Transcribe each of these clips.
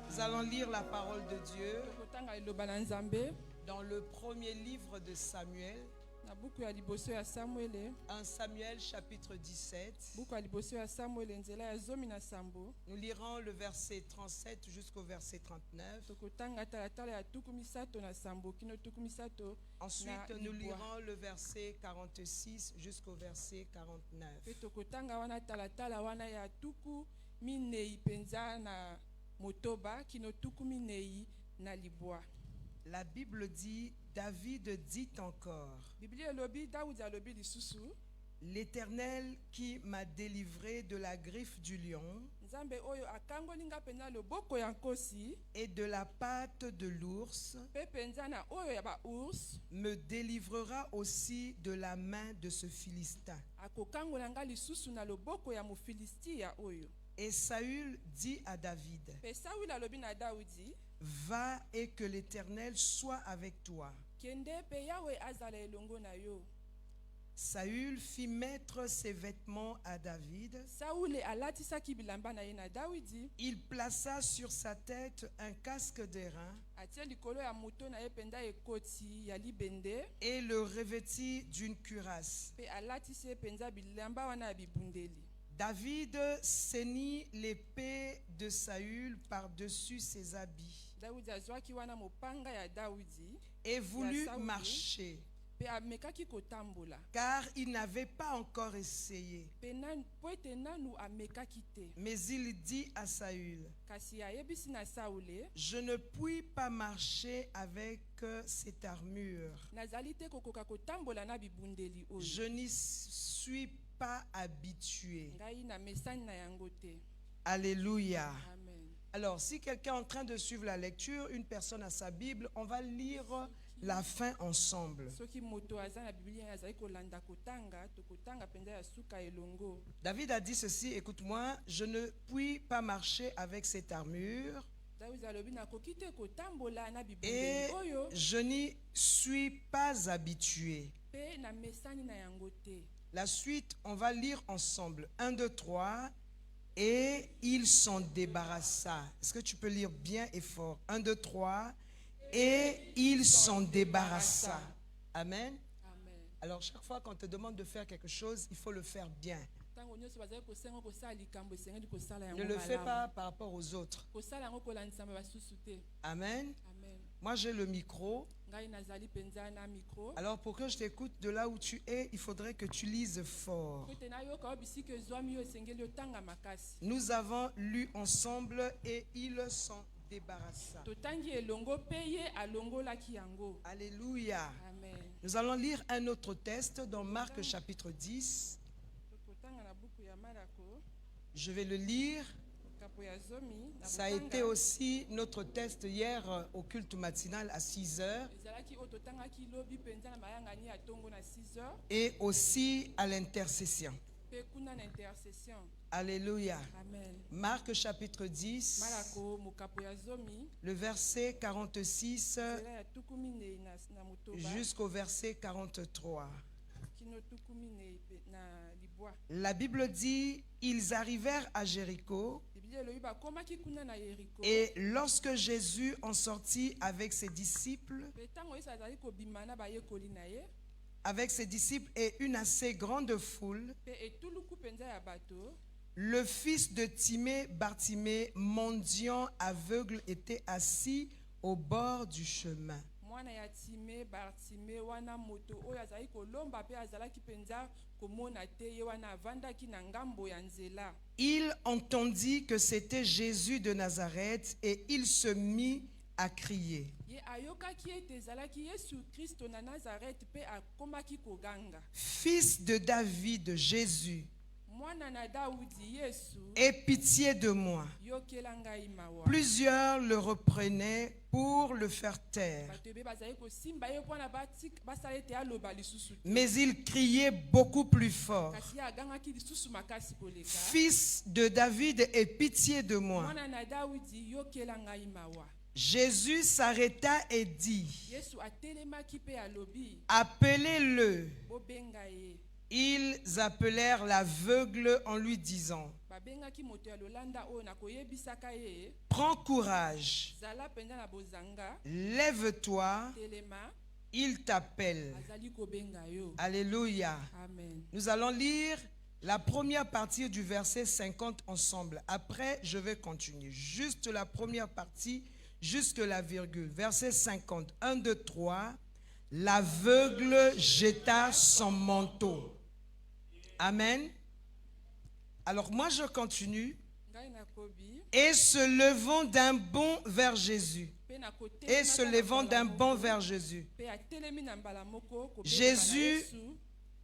Nous allons lire la parole de Dieu dans le premier livre de Samuel, 1 Samuel chapitre 17. Nous lirons le verset 37 jusqu'au verset 39. Ensuite, nous lirons le verset 46 jusqu'au verset 49. La Bible dit, David dit encore, l'Éternel qui m'a délivré de la griffe du lion et de la patte de l'ours me délivrera aussi de la main de ce Philistin. Et Saül dit à David, va et que l'Éternel soit avec toi. Saül fit mettre ses vêtements à David. Il plaça sur sa tête un casque d'airain et le revêtit d'une cuirasse. David ceignit l'épée de Saül par-dessus ses habits et voulut marcher, car il n'avait pas encore essayé. Mais il dit à Saül, je ne puis pas marcher avec cette armure. Je n'y suis pas habitué. Alléluia. Alors, si quelqu'un est en train de suivre la lecture, une personne a sa Bible, on va lire la fin ensemble. David a dit ceci, écoute-moi, je ne puis pas marcher avec cette armure et je n'y suis pas habitué. La suite, on va lire ensemble. 1, 2, 3. Et il s'en débarrassa. Est-ce que tu peux lire bien et fort? 1, 2, 3. Et il s'en débarrassa. Amen. Alors, chaque fois qu'on te demande de faire quelque chose, il faut le faire bien. Ne le fais pas par rapport aux autres. Amen. Moi, j'ai le micro. Alors, pour que je t'écoute de là où tu es, il faudrait que tu lises fort. Nous avons lu ensemble et il s'en débarrassa. Alléluia. Amen. Nous allons lire un autre texte dans Marc chapitre 10. Je vais le lire. Ça a été aussi notre texte hier au culte matinal à 6h et aussi à l'intercession. Alléluia. Amen. Marc chapitre 10, le verset 46 jusqu'au verset 43. La Bible dit, ils arrivèrent à Jéricho. Et lorsque Jésus en sortit avec ses disciples et une assez grande foule, le fils de Timée, Bartimée, mendiant aveugle, était assis au bord du chemin. Il entendit que c'était Jésus de Nazareth et il se mit à crier, Fils de David, Jésus, aie pitié de moi. Plusieurs le reprenaient pour le faire taire, mais il criait beaucoup plus fort, Fils de David, aie pitié de moi. Jésus s'arrêta et dit, appelez-le. Ils appelèrent l'aveugle en lui disant, babengaki moto ya lolanda oyo nakoyebisaka ye, prends courage, zala penza na bozanga, lève-toi, telema, il t'appelle. azali kobenga yo. Alléluia. Amen. Nous allons lire la première partie du verset 50 ensemble. Après, je vais continuer. Juste la première partie, jusque la virgule. Verset 50. 1, 2, 3. L'aveugle jeta son manteau. Amen. Alors moi, je continue. Ngai nakobi, Et se levant d'un bond vers Jésus. pe na kotelema Et se levant d'un bond vers Jésus. pe atelemi na mbala moko kopelema na Jésus, Yesu.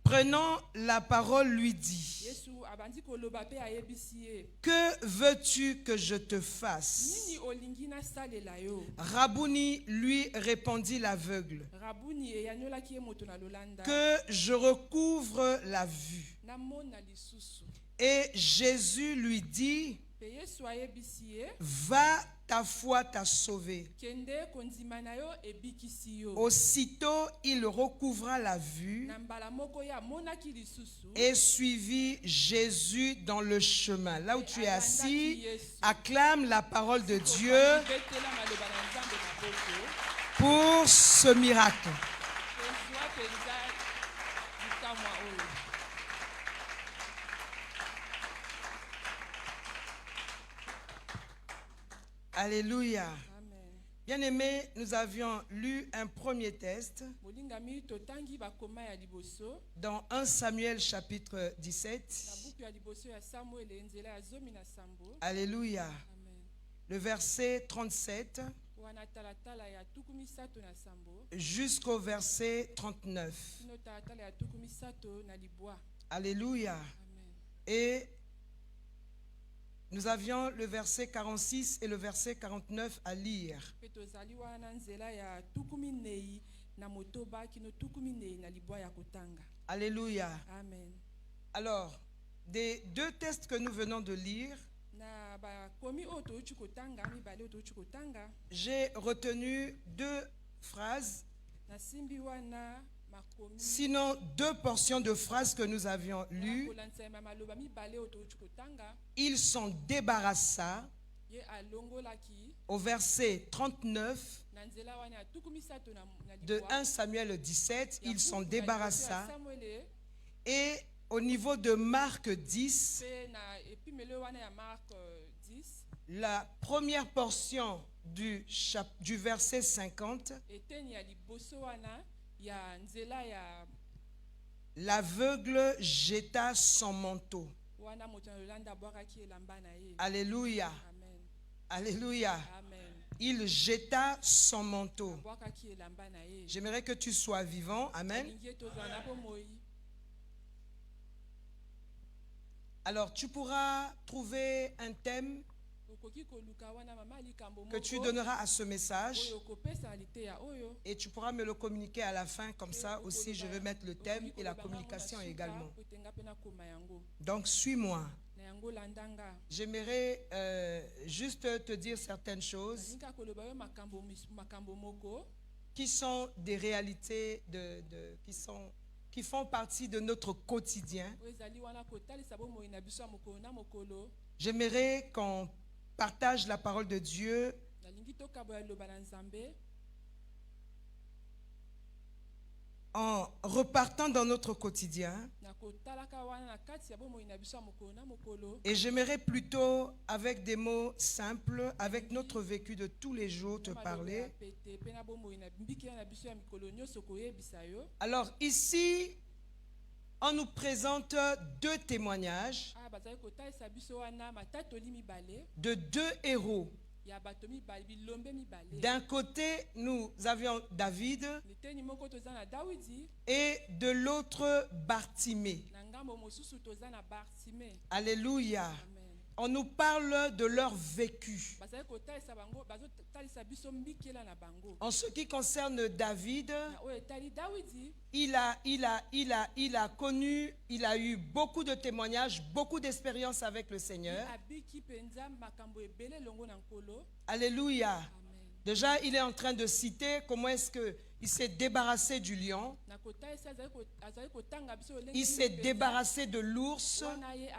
prenant la parole, lui dit, Yesu abandi koloba pe ayebisi ye, que veux-tu que je te fasse? nini olingi nasalela yo? Rabouni lui répondit l'aveugle, Rabuni eyanyolaki ye moto na lolanda, que je recouvre la vue. namona lisusu. Et Jésus lui dit, Pe Yesu ayebisi ye, va, ta foi t'a sauvé. kende kondima na yo ebikisi yo. Aussitôt, il recouvra la vue Na mbala moko ye amonaki lisusu, et suivit Jésus dans le chemin. Là où tu es assis, acclame la parole de Dieu betela maloba na Nzambe maboko, pour ce miracle. kozwa penza likamwa oyo. Alléluia. Amen. Bien-aimés, nous avions lu un premier test Molingami totangi bakoma ya liboso, dans 1 Samuel chapitre na 17. buku ya liboso ya Samuel nzela ya 17. Alléluia. Amen. Le verset 37 Wana talatala ya 37 jusqu'au verset 39. kino talatala ya 37 na libwa. Alléluia. Amen. Et nous avions le verset 46 et le verset 49 à lire. Pe tozali wana nzela ya 14 na motoba kino 14 na libwa ya kotanga. Alléluia. Amen. Alors, des deux textes que nous venons de lire, Na bakomi oyo touti kotanga, mibale oyo touti kotanga, j'ai retenu deux phrases, na simbi wana makomi sinon deux portions de phrases que nous avions lues. kolanisa ya maloba mibale oyo touti kotanga. Il s'en débarrassa Ye alongolaki au verset 39 na nzela wana ya 17 na de libwa. 1 Samuel 17. Ya Il s'en buku ya liboso ya débarrassa. Samuele, Et au niveau de Marc 10, pe na epimelo wana ya Marc 10, la première portion du verset 50, eteni ya liboso wana ya nzela ya l'aveugle jeta son manteau. wana moto ya Yolanda abwakaki elamba na ye. Alléluia. Amen. Alléluia. Amen. Il jeta son manteau. Abwakaki elamba na ye. J'aimerais que tu sois vivant. Amen. Alingi ye tozala na bomoi. Alors, tu pourras trouver un thème Okoki koluka wana mama likambo que tu moko, donneras à ce message oyo okopesa liteya oyo. et tu pourras me le communiquer à la fin. Comme ça aussi, je vais mettre le thème et la communication également. Kotenga pe na koma yango. Donc, suis-moi. Na yango landanga. J'aimerais juste te dire certaines choses Nalinga koloba yo makambo moko qui sont des réalités qui font partie de notre quotidien. oyo ezali wana kotalisa bomoi na biso ya mokolo na mokolo. J'aimerais qu'on partage la parole de Dieu Nalingi tokaboya liloba na Nzambe en repartant dans notre quotidien. na kotalaka wana na kati ya bomoi na biso ya mokolo na mokolo. Et j'aimerais plutôt, avec des mots simples, avec notre vécu de tous les jours, te Maloba ya parler. pete pe na bomoi na mbikela na biso ya mikolo nyonso koyebisa yo. Alors ici, on nous présente deux témoignages Bazali kotalisa biso wana matatoli mibale de deux héros. ya bato mibale bilombe mibale. D'un côté, nous avions David Liteni moko toza na Dawidi, et de l'autre, Bartimée. na ngambo mosusu toza na Bartime. Alléluia. Amen. On nous parle de leur vécu. Bazali kotalisa bango, bazotalisa biso mbikela na bango. En ce qui concerne David, Na oyo etali Dawidi, il a connu, il a eu beaucoup de témoignages, beaucoup d'expériences avec le Seigneur. abiki penza makambo ebele longo na nkolo. Alléluia. Amen. Déjà, il est en train de citer comment est-ce que Il s'est débarrassé du lion. na kotalisa azali kotanga biso lolenge Il s'est débarrassé de l'ours. wana ye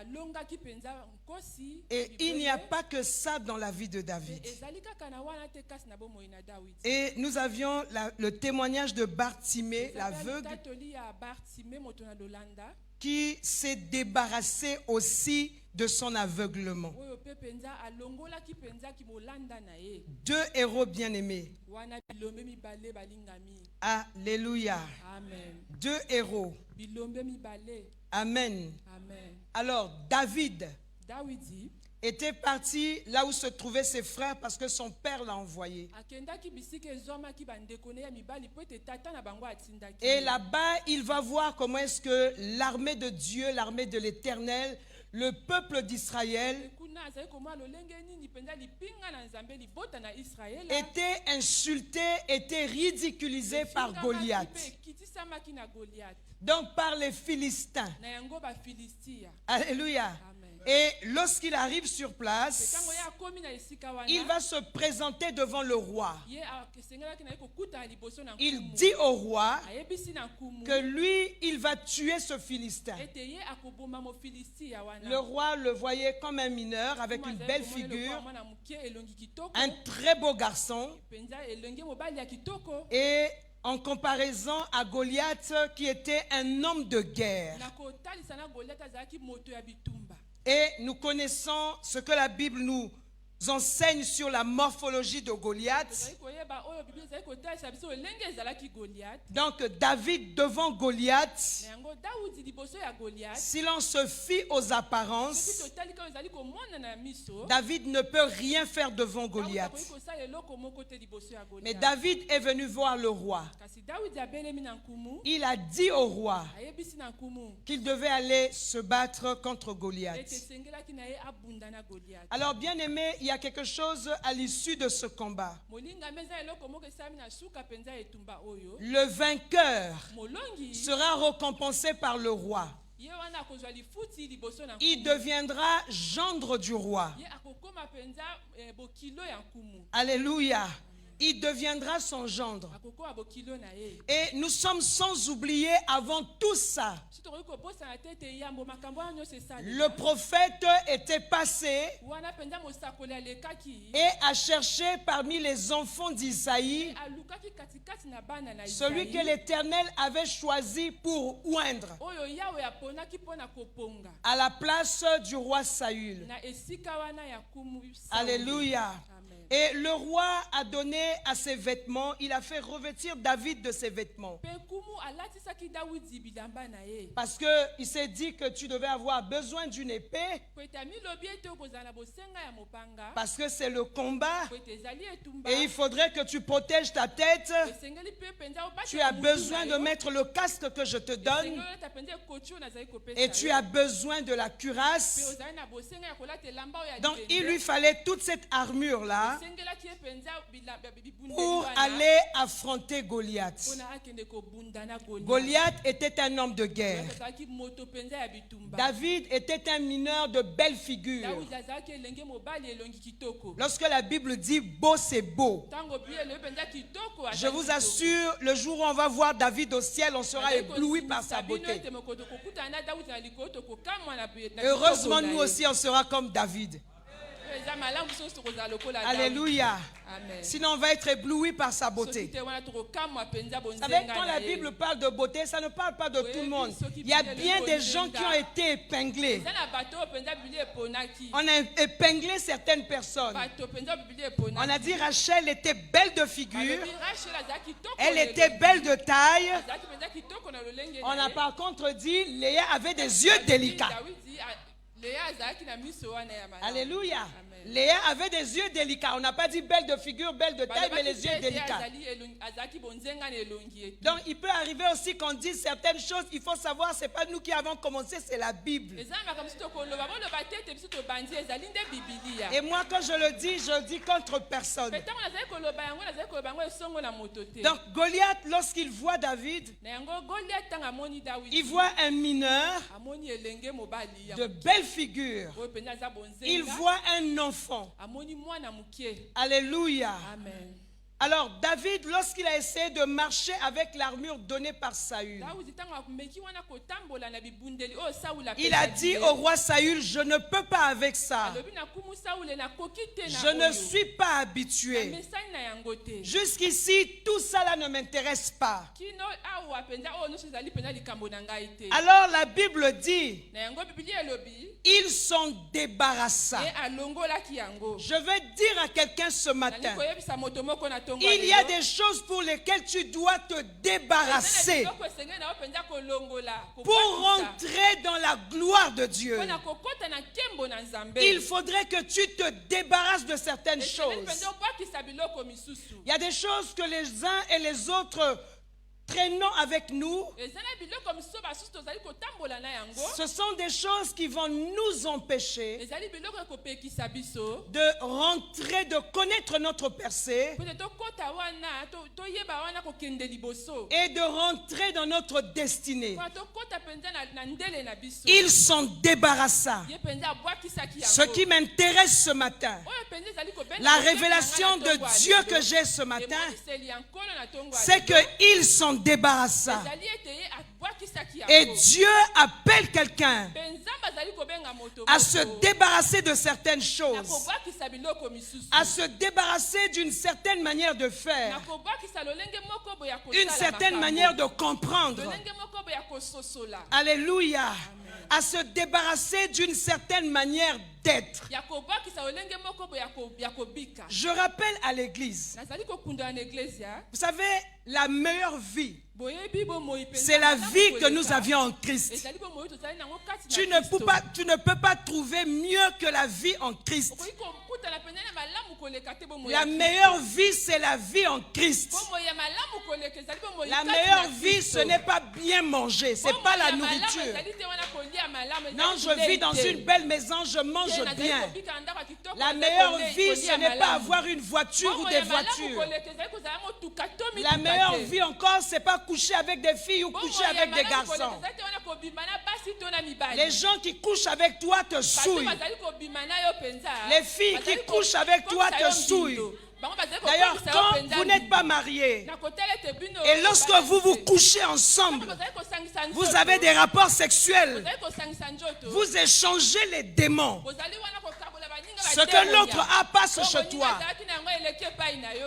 alongaki mpenza nkosi Et il n'y a pas que ça dans la vie de David. ezali kaka na wana te kasi na bomoi na Dawidi. Et nous avions le témoignage de Bartimée, l'aveugle, litatoli ya Bartime moto na lolanda qui s'est débarrassé aussi de son aveuglement. oyo pe mpenza alongolaki mpenza ki molanda na ye Deux héros bien-aimés. wana bilombe mibale balingami. Alléluia. Amen. Deux héros. Bilombe mibale. Amen. Amen. Alors, David Dawidi était parti là où se trouvaient ses frères parce que son père l'a envoyé. akendaki bisika ezwamaki bandeko ne ya mibali po ete tata na bango atindaki. Et là-bas, il va voir comment est-ce que l'armée de Dieu, l'armée de l'Éternel, le peuple d'Israël kuna azali komona lolenge nini mpenza lipinga na nzambe libota na Israele était insulté, était ridiculisé par Goliath. ekitisamaki na Goliath Donc par les Philistins. na yango bafilistia. Alléluia. Amen. Et lorsqu'il arrive sur place, Tango ye akomi na esika wana il va se présenter devant le roi. ye asengelaki na ye kokutana liboso na Il nkumu. dit au roi ayebisi na nkumu que lui, il va tuer ce Philistin. ete ye akoboma mofilistia wana. Le roi le voyait comme un mineur avec une belle figure, mwana moke elongi kitoko un très beau garçon. mpenza elenge mobali ya kitoko Et en comparaison à Goliath, qui était un homme de guerre. na kotalisa na Goliath azalaki moto ya bitumba. Et nous connaissons ce que la Bible nous enseigne sur la morphologie de Goliath. Tozali koyeba oyo Bible ezali kotalisa biso elenge ezalaki Goliath. Donc David devant Goliath, na yango Daudi liboso ya Goliath si l'on se fie aux soki apparences, totali kaka ezali komona na miso David ne peut rien faire devant Daudi Goliath. akoki kosala eloko moko te liboso ya Mais Goliath. David est venu voir le roi. kasi Daudi abelemi na nkumu Il a dit au roi ayebisi na nkumu qu'il devait aller se battre contre ete Goliath. esengelaki na ye abunda na Goliath. Alors bien aimé, il y a quelque chose à l'issue de ce combat. molingami eza eloko moko esalami na suka mpenza etumba oyo Le vainqueur molongi sera récompensé par le roi. ye wana akozwa lifuti liboso na Il nkumu. deviendra gendre du roi. ye akokoma mpenza bokilo ya nkumu. Alléluia. Il deviendra son gendre. akokoma bokilo na ye. Et nous sommes sans oublier avant tout ça. so tokoki kobosana te ete yambo makambo wana nyonso Le esalema prophète était passé wana mpenza mosakoli alekaki et a cherché parmi les enfants d'Isaïe alukaki katikati na bana na celui que Isaïe, l'Éternel avait choisi pour oindre oyo yawe aponaki mpo na koponga à la place du roi Saül. na esika wana ya nkumu Sauli. Alléluia. Amen. Et le roi a donné à ses vêtements, il a fait revêtir David de ses vêtements. mpe nkumu alatisaki Dawidi bilamba na ye Parce qu'il s'est dit que tu devais avoir besoin d'une épée, po ete amilobi ete okozala na bosenga ya mopanga parce que c'est le combat. po ete ezali etumba Et il faudrait que tu protèges ta tête. esengeli mpe mpenza Tu as besoin de mettre le casque que je te donne. olata mpenza ekoti oyo nazali kopesa Et tu as besoin de la mpe cuirasse. ozali na bosenga ya kolata elamba oyo ya Donc il libende. lui fallait toute cette armure-là esengelaki ye mpenza bibundeli pour wana aller affronter Goliath. mpona akende kobunda na Goliath. Goliath était un homme de guerre. azalaki moto mpenza ya bitumba. David était un mineur de belle figure. Dawidi azalaki elenge mobali elongi kitoko. Lorsque la Bible dit beau, c'est beau. Ntango Biblia elobi mpenza kitoko Je azali vous kitoko. assure, le jour où on va voir David au ciel, on sera Azali ébloui par kosimisa sa bino beauté. ete mokoto kokutana na Dawidi na likolo tokokamwa na Heureusement, kitoko na nous ye. aussi, on sera comme David. Oyo eza malamu biso nyonso tokozala lokola Dawidi. Alléluia. Amen. Sinon, on va être ébloui par sa Soki beauté. te wana tokokamwa mpenza Vous savez, bonzenga quand na la ye. Bible parle de beauté, ça ne parle pas de tout le monde. Il y a bien des gens qui ont été épinglés. Eza na bato oyo mpenza Biblia eponaki. On a épinglé certaines personnes. Bato mpenza Biblia On eponaki. a dit Rachel était belle de figure. Balobi Rachel azalaki kitoko Elle na était elongi. belle de taille. Azalaki mpenza kitoko na lolenge On na a ye. par contre dit Léa avait des yeux délicats. Dawidi, Léa azalaki na miso wana ya malamu. Alléluia. Amen. Léa avait des yeux délicats. On n'a pas dit belle de figure, belle de taille, mais les yeux délicats. azalaki bonzenga na elongi ete. Donc il peut arriver aussi qu'on dise certaines choses. Il faut savoir, c'est pas nous qui avons commencé, c'est la Bible. eza na makambo biso tokoloba boloba te ete biso tobandi ezali nde bibilia. Et moi, quand je le dis, je le dis contre personne. Mpe ntango nazali koloba yango esongo na moto te. Donc Goliath, lorsqu'il voit David, na yango Goliath ntango amoni Dawidi il voit un mineur amoni elenge mobali ya de belle figure. oyo mpenza aza bonzenga. Il voit un enfant. amoni mwana moke. Alléluia. Amen. Alors David, lorsqu'il a essayé de marcher avec l'armure donnée par Saül, il a dit au roi Saül, je ne peux pas avec ça. Je ne suis pas habitué. Jusqu'ici, tout ça là ne m'intéresse pas. Alors la Bible dit, ils sont débarrassés. Je vais dire à quelqu'un ce matin, il y a des choses pour lesquelles tu dois te débarrasser pour rentrer dans la gloire de Dieu. Il faudrait que tu te débarrasses de certaines choses. Il y a des choses que les uns et les autres traînons avec nous. Ce sont des choses qui vont nous empêcher de rentrer, de connaître notre percée et de rentrer dans notre destinée. Ils sont débarrassés. Ce qui m'intéresse ce matin, la révélation de Dieu que j'ai ce matin, c'est qu'ils sont débarrassés. Et Dieu appelle quelqu'un à se débarrasser de certaines choses, à se débarrasser d'une certaine manière de faire, une certaine manière de comprendre. Alléluia. À se débarrasser d'une certaine manière d'être. Je rappelle à l'église, vous savez, la meilleure vie, c'est la vie que nous avions en Christ. Tu ne peux pas trouver mieux que la vie en Christ. La meilleure vie, c'est la vie en Christ. La meilleure vie, ce n'est pas bien manger, ce n'est pas la nourriture. Non, je vis dans une belle maison, je mange bien. La meilleure vie, ce n'est pas avoir une voiture ou des voitures. La meilleure vie encore, c'est pas coucher avec des filles ou coucher avec des garçons. Les gens qui couchent avec toi te souillent. Les filles qui couchent avec toi te souillent. D'ailleurs, quand vous n'êtes pas mariés et lorsque vous vous couchez ensemble, vous avez des rapports sexuels, vous échangez les démons. Ce que l'autre a passe chez toi.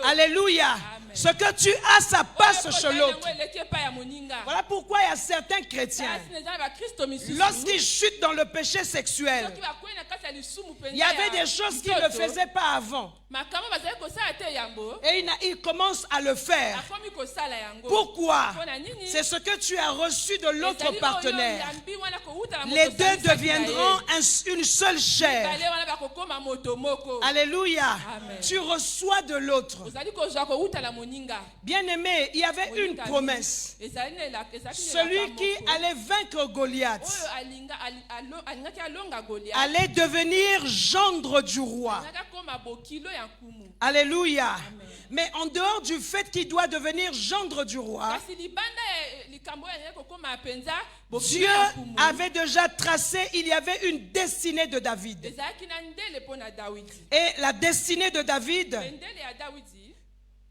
Alléluia. Ce que tu as, ça passe chez l'autre. Voilà pourquoi il y a certains chrétiens, lorsqu'ils chutent dans le péché sexuel, il y avait des choses qu'ils ne faisaient pas avant. Et ils commencent à le faire. Pourquoi? C'est ce que tu as reçu de l'autre partenaire. Les deux deviendront une seule chair. Alléluia. Tu reçois de l'autre. Bien aimé, il y avait une promesse. Celui qui allait vaincre Goliath allait devenir gendre du roi. Alléluia. Amen. Mais en dehors du fait qu'il doit devenir gendre du roi, Dieu avait déjà tracé, il y avait une destinée de David. Et la destinée de David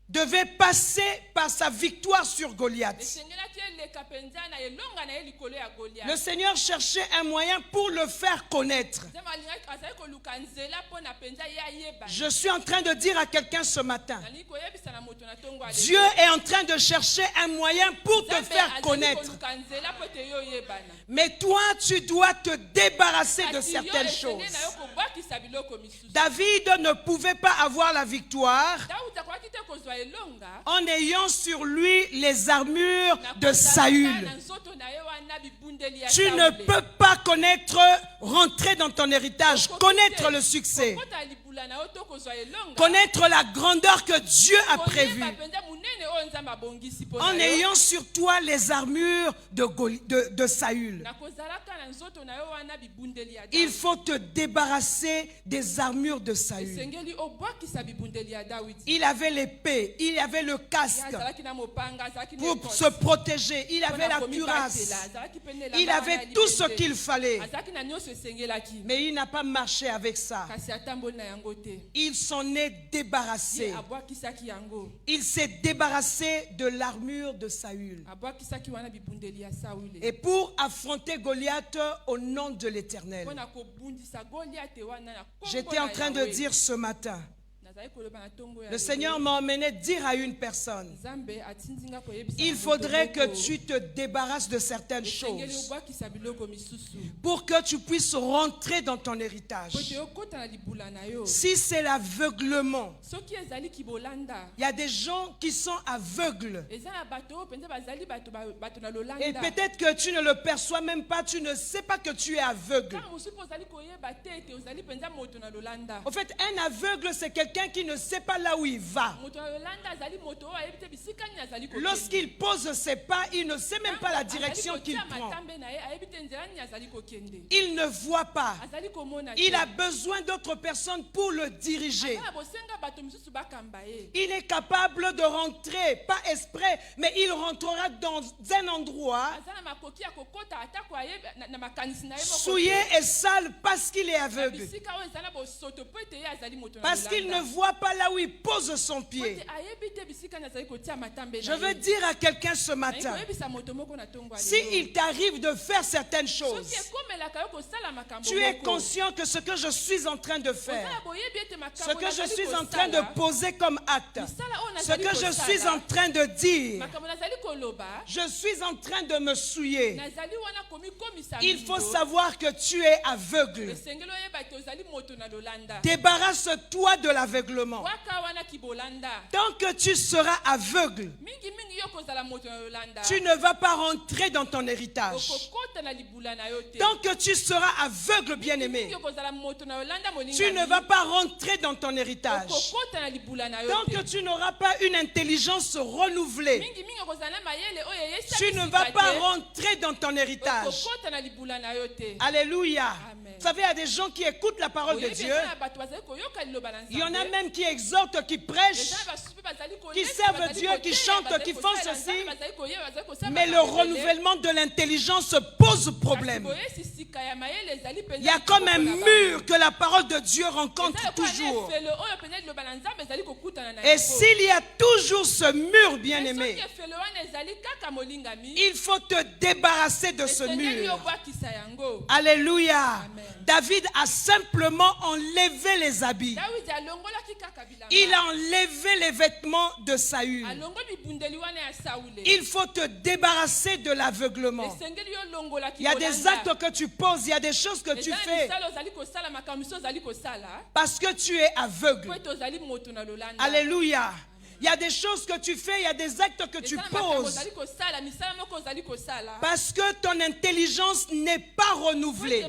devait passer par sa victoire sur Goliath. Le Seigneur cherchait un moyen pour le faire connaître. Je suis en train de dire à quelqu'un ce matin, Dieu est en train de chercher un moyen pour te faire connaître. Mais toi, tu dois te débarrasser de certaines choses. David ne pouvait pas avoir la victoire en ayant sur lui les armures de Saül. Tu ne peux pas rentrer dans ton héritage, connaître le succès, connaître la grandeur que Dieu a prévue, en ayant sur toi les armures de Saül. Il faut te débarrasser des armures de Saül. Il avait l'épée. épée, il avait le casque pour se protéger, il avait la cuirasse, il avait tout ce qu'il fallait. Mais il n'a pas marché avec ça. Il s'en est débarrassé. Il s'est débarrassé de l'armure de Saül. Et pour affronter Goliath au nom de l'Éternel, j'étais en train de dire ce matin, le Seigneur m'a emmené dire à une personne, il faudrait que tu te débarrasses de certaines choses pour que tu puisses rentrer dans ton héritage. Si c'est l'aveuglement, il y a des gens qui sont aveugles. Et peut-être que tu ne le perçois même pas, tu ne sais pas que tu es aveugle. En fait, un aveugle, c'est quelqu'un qui ne sait pas là où il va. Lorsqu'il pose ses pas, il ne sait même pas la direction qu'il prend. Il ne voit pas. Il a besoin d'autres personnes pour le diriger. Il est capable de rentrer, pas exprès, mais il rentrera dans un endroit souillé et sale parce qu'il est aveugle. Parce qu'il ne voit pas là où il pose son pied. Je veux dire à quelqu'un ce matin, s'il t'arrive de faire certaines choses, tu es conscient que ce que je suis en train de faire, ce que je suis en train de poser comme acte, ce que je suis en train de dire, je suis en train de me souiller. Il faut savoir que tu es aveugle. Débarrasse-toi de l'aveuglement. Tant que tu seras aveugle, tu ne vas pas rentrer dans ton héritage. Tant que tu seras aveugle, bien-aimé, tu ne vas pas rentrer dans ton héritage. Tant que tu n'auras pas une intelligence renouvelée, tu ne vas pas rentrer dans ton héritage. Alléluia. Vous savez, il y a des gens qui écoutent la parole de Dieu. Il y en a même qui exhortent, qui prêchent, qui servent Dieu, qui chantent, qui font ceci. Mais le renouvellement de l'intelligence pose problème. Il y a comme un mur que la parole de Dieu rencontre toujours. Et s'il y a toujours ce mur, bien-aimé, il faut te débarrasser de ce mur. Alléluia. David a simplement enlevé les habits. Il a enlevé les vêtements de Saül. Il faut te débarrasser de l'aveuglement. Il y a des actes que tu poses, il y a des choses que tu fais parce que tu es aveugle. Alléluia. Il y a des choses que tu fais, il y a des actes que tu poses parce que ton intelligence n'est pas renouvelée.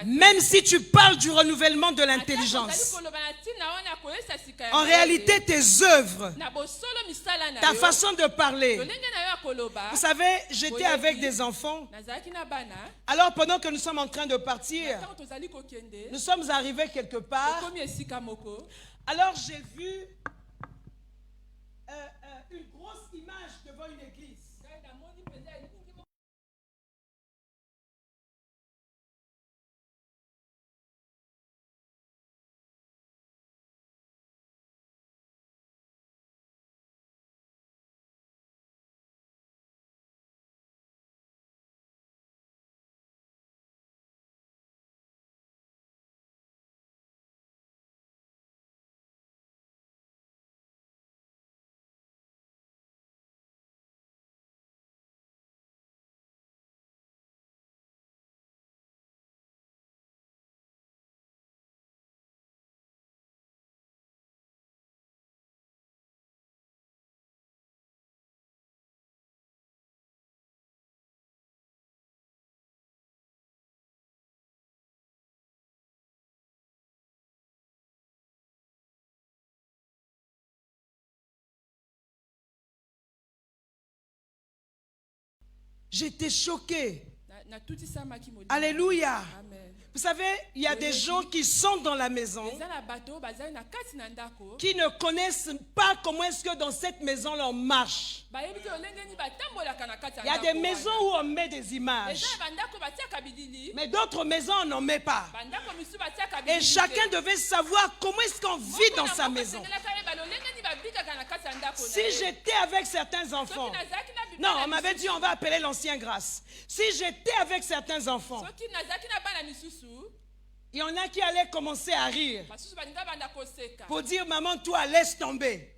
Même si tu parles du renouvellement de l'intelligence, en réalité tes œuvres, ta façon de parler. Vous savez, j'étais avec des enfants. Alors pendant que nous sommes en train de partir, nous sommes arrivés quelque part. Alors j'ai vu une grosse image devant une église. J'étais choqué. Alléluia. Vous savez, il y a des gens qui sont dans la maison, eza na bato bazali na kati na ndako qui ne connaissent pas comment est-ce que dans cette maison-là on marche. bayebi te lolenge nini batambolaka na kati Il y a des maisons où on met des images, eza na bandako batiaka bilili mais d'autres maisons on n'en met pas. bandako misu batiaka bilili Et chacun devait savoir comment est-ce qu'on vit dans sa maison. Si j'étais avec certains enfants, non, on m'avait dit on va appeler l'ancien grâce. Si j'étais avec certains enfants, il y en a qui allaient commencer à rire pour dire maman toi laisse tomber.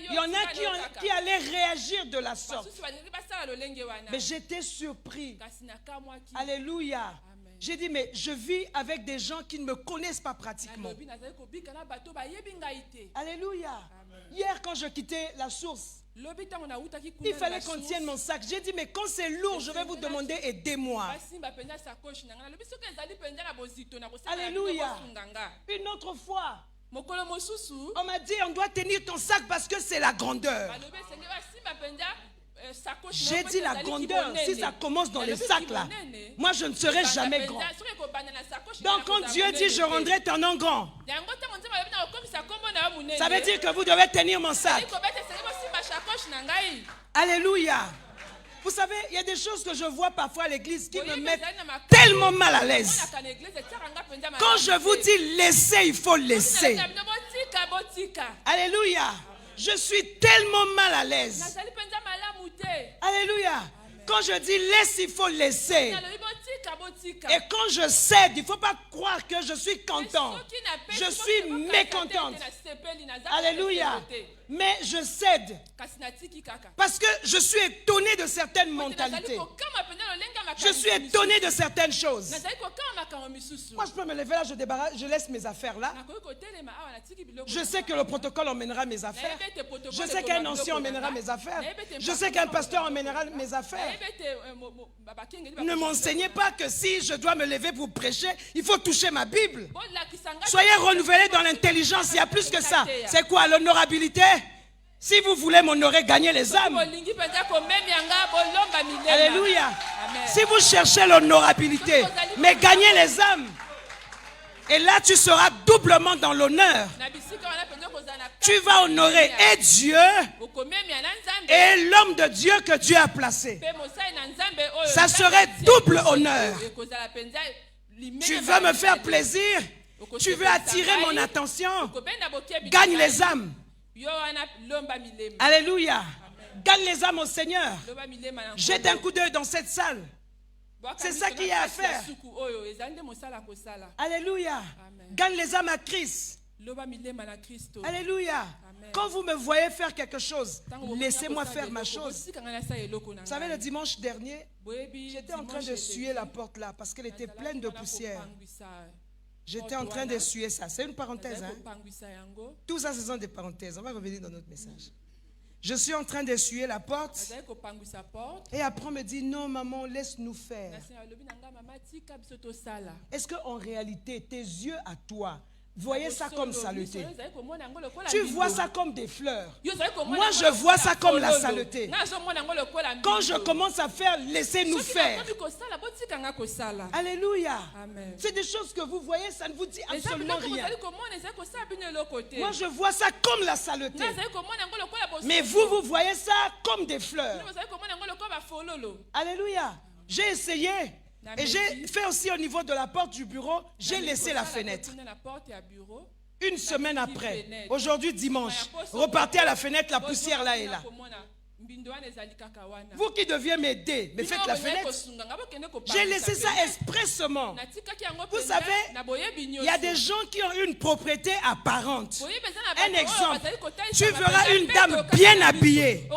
Il y en a qui allaient réagir de la sorte. Mais j'étais surpris. Alléluia. J'ai dit mais je vis avec des gens qui ne me connaissent pas pratiquement. Alléluia. Hier quand je quittais la source, il fallait qu'on tienne mon sac. J'ai dit mais quand c'est lourd, je vais vous demander aidez-moi. Alléluia. Une autre fois, on m'a dit on doit tenir ton sac parce que c'est la grandeur. J'ai dit la grandeur, si ça commence dans les sacs là, moi je ne serai jamais grand. Donc quand Dieu dit je rendrai ton nom grand, ça veut dire que vous devez tenir mon sac. Alléluia. Vous savez, il y a des choses que je vois parfois à l'église qui me mettent tellement mal à l'aise. Quand je vous dis laisser, il faut laisser. Alléluia. Je suis tellement mal à l'aise. Alléluia. Quand je dis laisse, il faut laisser. Et quand je cède, il ne faut pas croire que je suis content. Je suis mécontente. Alléluia. Mais je cède. Parce que je suis étonné de certaines mentalités. Je suis étonné de certaines choses. Moi, je peux me lever là, je laisse mes affaires là. Je sais que le protocole emmènera mes affaires. Je sais qu'un ancien emmènera mes affaires. Je sais qu'un pasteur emmènera mes affaires. Ne m'enseignez pas que si je dois me lever pour prêcher, il faut toucher ma Bible. Soyez renouvelés dans l'intelligence, il y a plus que ça. C'est quoi l'honorabilité? Si vous voulez m'honorer, gagnez les âmes. Alléluia. Si vous cherchez l'honorabilité, mais gagnez les âmes. Et là, tu seras doublement dans l'honneur. Tu vas honorer et Dieu et l'homme de Dieu que Dieu a placé. Ça serait double honneur. Tu veux me faire plaisir? Tu veux attirer mon attention? Gagne les âmes. Alléluia. Gagne les âmes au Seigneur. Jette un coup d'œil dans cette salle. C'est ça qu'il y a à faire. Alléluia. Gagne les âmes à Christ. Alléluia. Quand vous me voyez faire quelque chose, laissez-moi faire ma chose. Vous savez, le dimanche dernier, j'étais en train de suer la porte là parce qu'elle était pleine de poussière. J'étais en train d'essuyer ça. C'est une parenthèse. Hein? Tout ça, ce sont des parenthèses. On va revenir dans notre message. Je suis en train d'essuyer la porte. Et après, on me dit, non, maman, laisse-nous faire. Est-ce qu'en réalité, tes yeux à toi, voyez ça comme saleté? Tu vois ça comme des fleurs. Moi, je vois ça comme la saleté. Quand je commence à faire, laissez-nous faire. Alléluia. C'est des choses que vous voyez, ça ne vous dit absolument rien. Moi, je vois ça comme la saleté. Mais vous voyez ça comme des fleurs. Alléluia. J'ai essayé. Et j'ai fait aussi au niveau de la porte du bureau, j'ai laissé la fenêtre. Une semaine après, aujourd'hui dimanche, repartez à la fenêtre, la poussière là est là. Vous qui deviez m'aider, mais faites la fenêtre. J'ai laissé ça expressément. Vous savez, il y a des gens qui ont une propriété apparente. Un exemple, tu verras une dame bien habillée,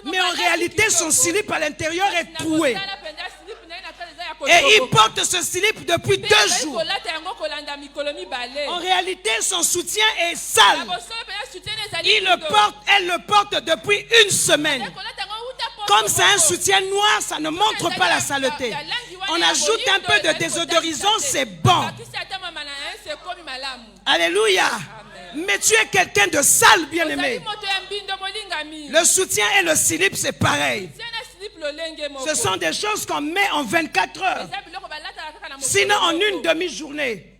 mais en réalité son slip à l'intérieur est troué. Et il porte ce slip depuis 2 jours. En réalité, son soutien est sale. Elle le porte depuis 1 semaine. Comme c'est un soutien noir, ça ne montre pas la saleté. On ajoute un peu de désodorisant, c'est bon. Alléluia. Mais tu es quelqu'un de sale, bien-aimé. Le soutien et le slip, c'est pareil. Ce sont des choses qu'on met en 24 heures. Sinon, en une demi-journée,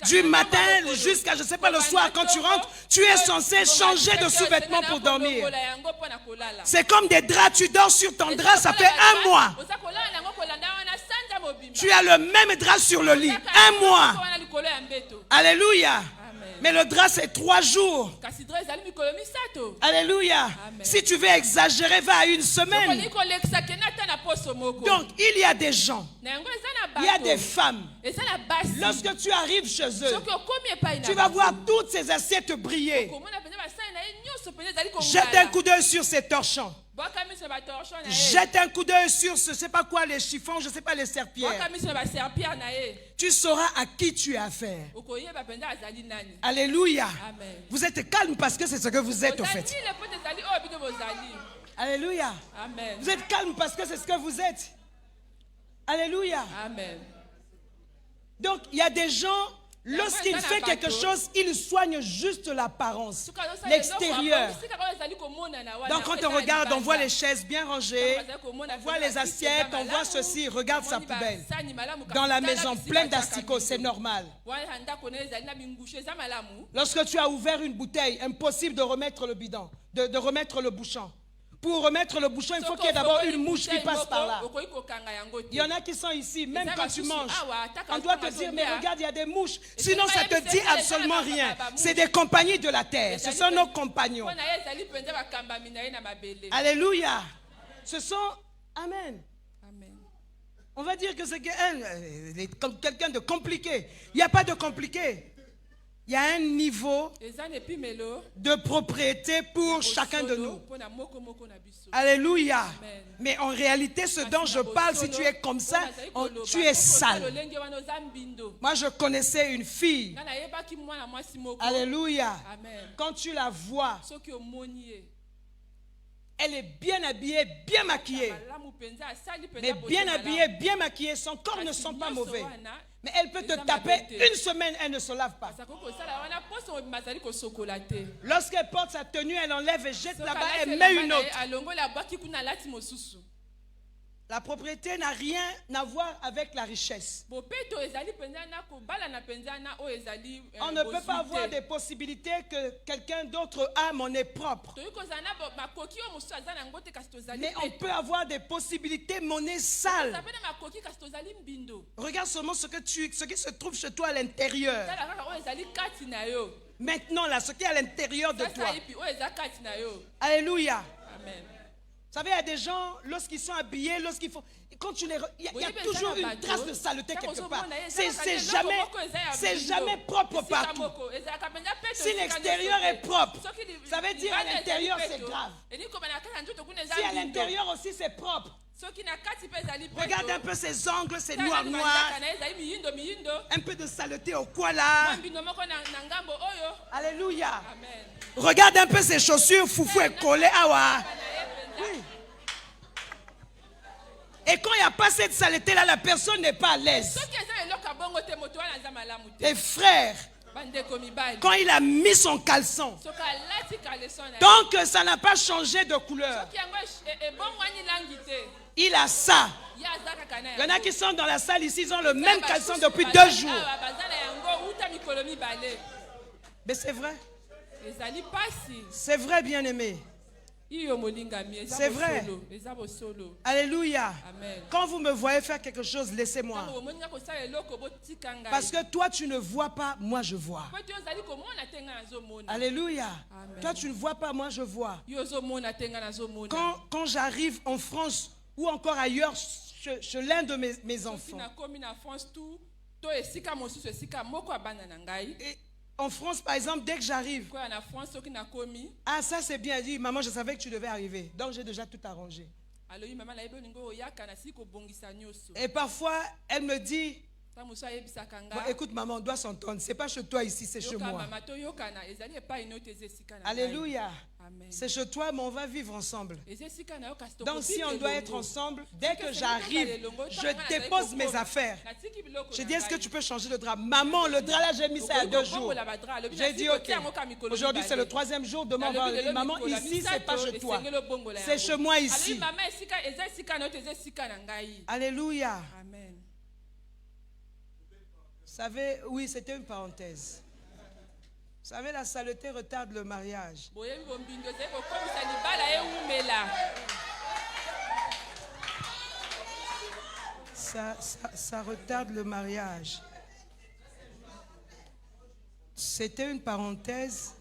du matin jusqu'à, je ne sais pas, le soir, quand tu rentres, tu es censé changer de sous-vêtements pour dormir. C'est comme des draps, tu dors sur ton drap, ça fait un mois. Tu as le même drap sur le lit, un mois. Alléluia. Mais le drap, c'est 3 jours. Alléluia. Si tu veux exagérer, va à une semaine. Donc, il y a des gens, il y a des femmes. Lorsque tu arrives chez eux, tu vas voir toutes ces assiettes briller. Jette un coup d'œil sur ces torchons. Jette un coup d'œil sur ce, je ne sais pas quoi, les chiffons, je ne sais pas, les serpillères. Tu sauras à qui tu as affaire. Alléluia. Vous êtes calme parce que c'est ce que vous êtes au fait. Alléluia. Vous êtes calme parce que c'est ce que vous êtes. Alléluia. Donc il y a des gens, lorsqu'il fait quelque chose, il soigne juste l'apparence, l'extérieur. Donc quand on regarde, on voit les chaises bien rangées, on voit les assiettes, on voit ceci, regarde sa poubelle. Dans la maison, pleine d'asticots, c'est normal. Lorsque tu as ouvert une bouteille, impossible de remettre le bidon, de remettre le bouchon. Pour remettre le bouchon, il faut qu'il y ait d'abord une mouche qui passe par là. Il y en a qui sont ici, même quand tu manges. On doit te dire, mais regarde, il y a des mouches. Sinon, ça ne te dit absolument rien. C'est des compagnies de la terre. Ce sont nos compagnons. Alléluia. Ce sont... Amen. On va dire que c'est quelqu'un de compliqué. Il n'y a pas de compliqué. Il y a un niveau de propriété pour chacun de nous. Alléluia. Mais en réalité, ce dont je parle, si tu es comme ça, tu es sale. Moi, je connaissais une fille. Alléluia. Quand tu la vois, elle est bien habillée, bien maquillée. Mais bien habillée, bien maquillée, son corps ne sent pas mauvais. Mais elle peut te taper une semaine, elle ne se lave pas. Lorsqu'elle porte sa tenue, elle enlève et jette là-bas, elle met une autre. La propriété n'a rien à voir avec la richesse. On ne peut pas avoir des possibilités que quelqu'un d'autre a monnaie propre. Mais on peut avoir des possibilités monnaie sale. Regarde seulement ce qui se trouve chez toi à l'intérieur. Maintenant, là, ce qui est à l'intérieur de toi. Alléluia. Amen. Vous savez, il y a des gens, lorsqu'ils sont habillés, lorsqu'ils font... Quand tu les... Il y a toujours une trace de saleté quelque part. C'est jamais propre partout. Si l'extérieur est propre, ça veut dire à l'intérieur c'est grave. Si à l'intérieur aussi c'est propre. Regarde un peu ses ongles, ses noirs. Un peu de saleté au coin là. Alléluia. Regarde un peu ses chaussures, foufou et collé. Oui. Et quand il n'y a pas cette saleté là, la personne n'est pas à l'aise. Et frère, quand il a mis son caleçon, donc ça n'a pas changé de couleur. Il a ça. Il y en a qui sont dans la salle ici, ils ont le même caleçon depuis 2 jours. Mais c'est vrai. C'est vrai, bien-aimé. C'est vrai. Alléluia. Amen. Quand vous me voyez faire quelque chose, laissez-moi. Parce que toi, tu ne vois pas, moi je vois. Alléluia. Amen. Toi, tu ne vois pas, moi je vois. Quand j'arrive en France ou encore ailleurs chez l'un de mes enfants. Et en France, par exemple, dès que j'arrive, ah ça c'est bien dit, maman je savais que tu devais arriver, donc j'ai déjà tout arrangé. Et parfois, elle me dit, bon, écoute maman, on doit s'entendre, c'est pas chez toi ici, c'est chez moi. Alléluia. C'est chez toi, mais on va vivre ensemble. Donc si on doit être ensemble, dès que j'arrive, je dépose mes affaires. Je dis, est-ce que tu peux changer de drap? Maman, le drap là, j'ai mis ça il y a 2 jours. J'ai dit, ok, aujourd'hui c'est le 3e jour, demain on va dire, maman, ici c'est pas chez toi, c'est chez moi ici. Alléluia. Amen. savez, oui, c'était une parenthèse. Vous savez, la saleté retarde le mariage. boyebi bombindo ezali kokomisa libala ewumela. Ça retarde le mariage. C'était une parenthèse.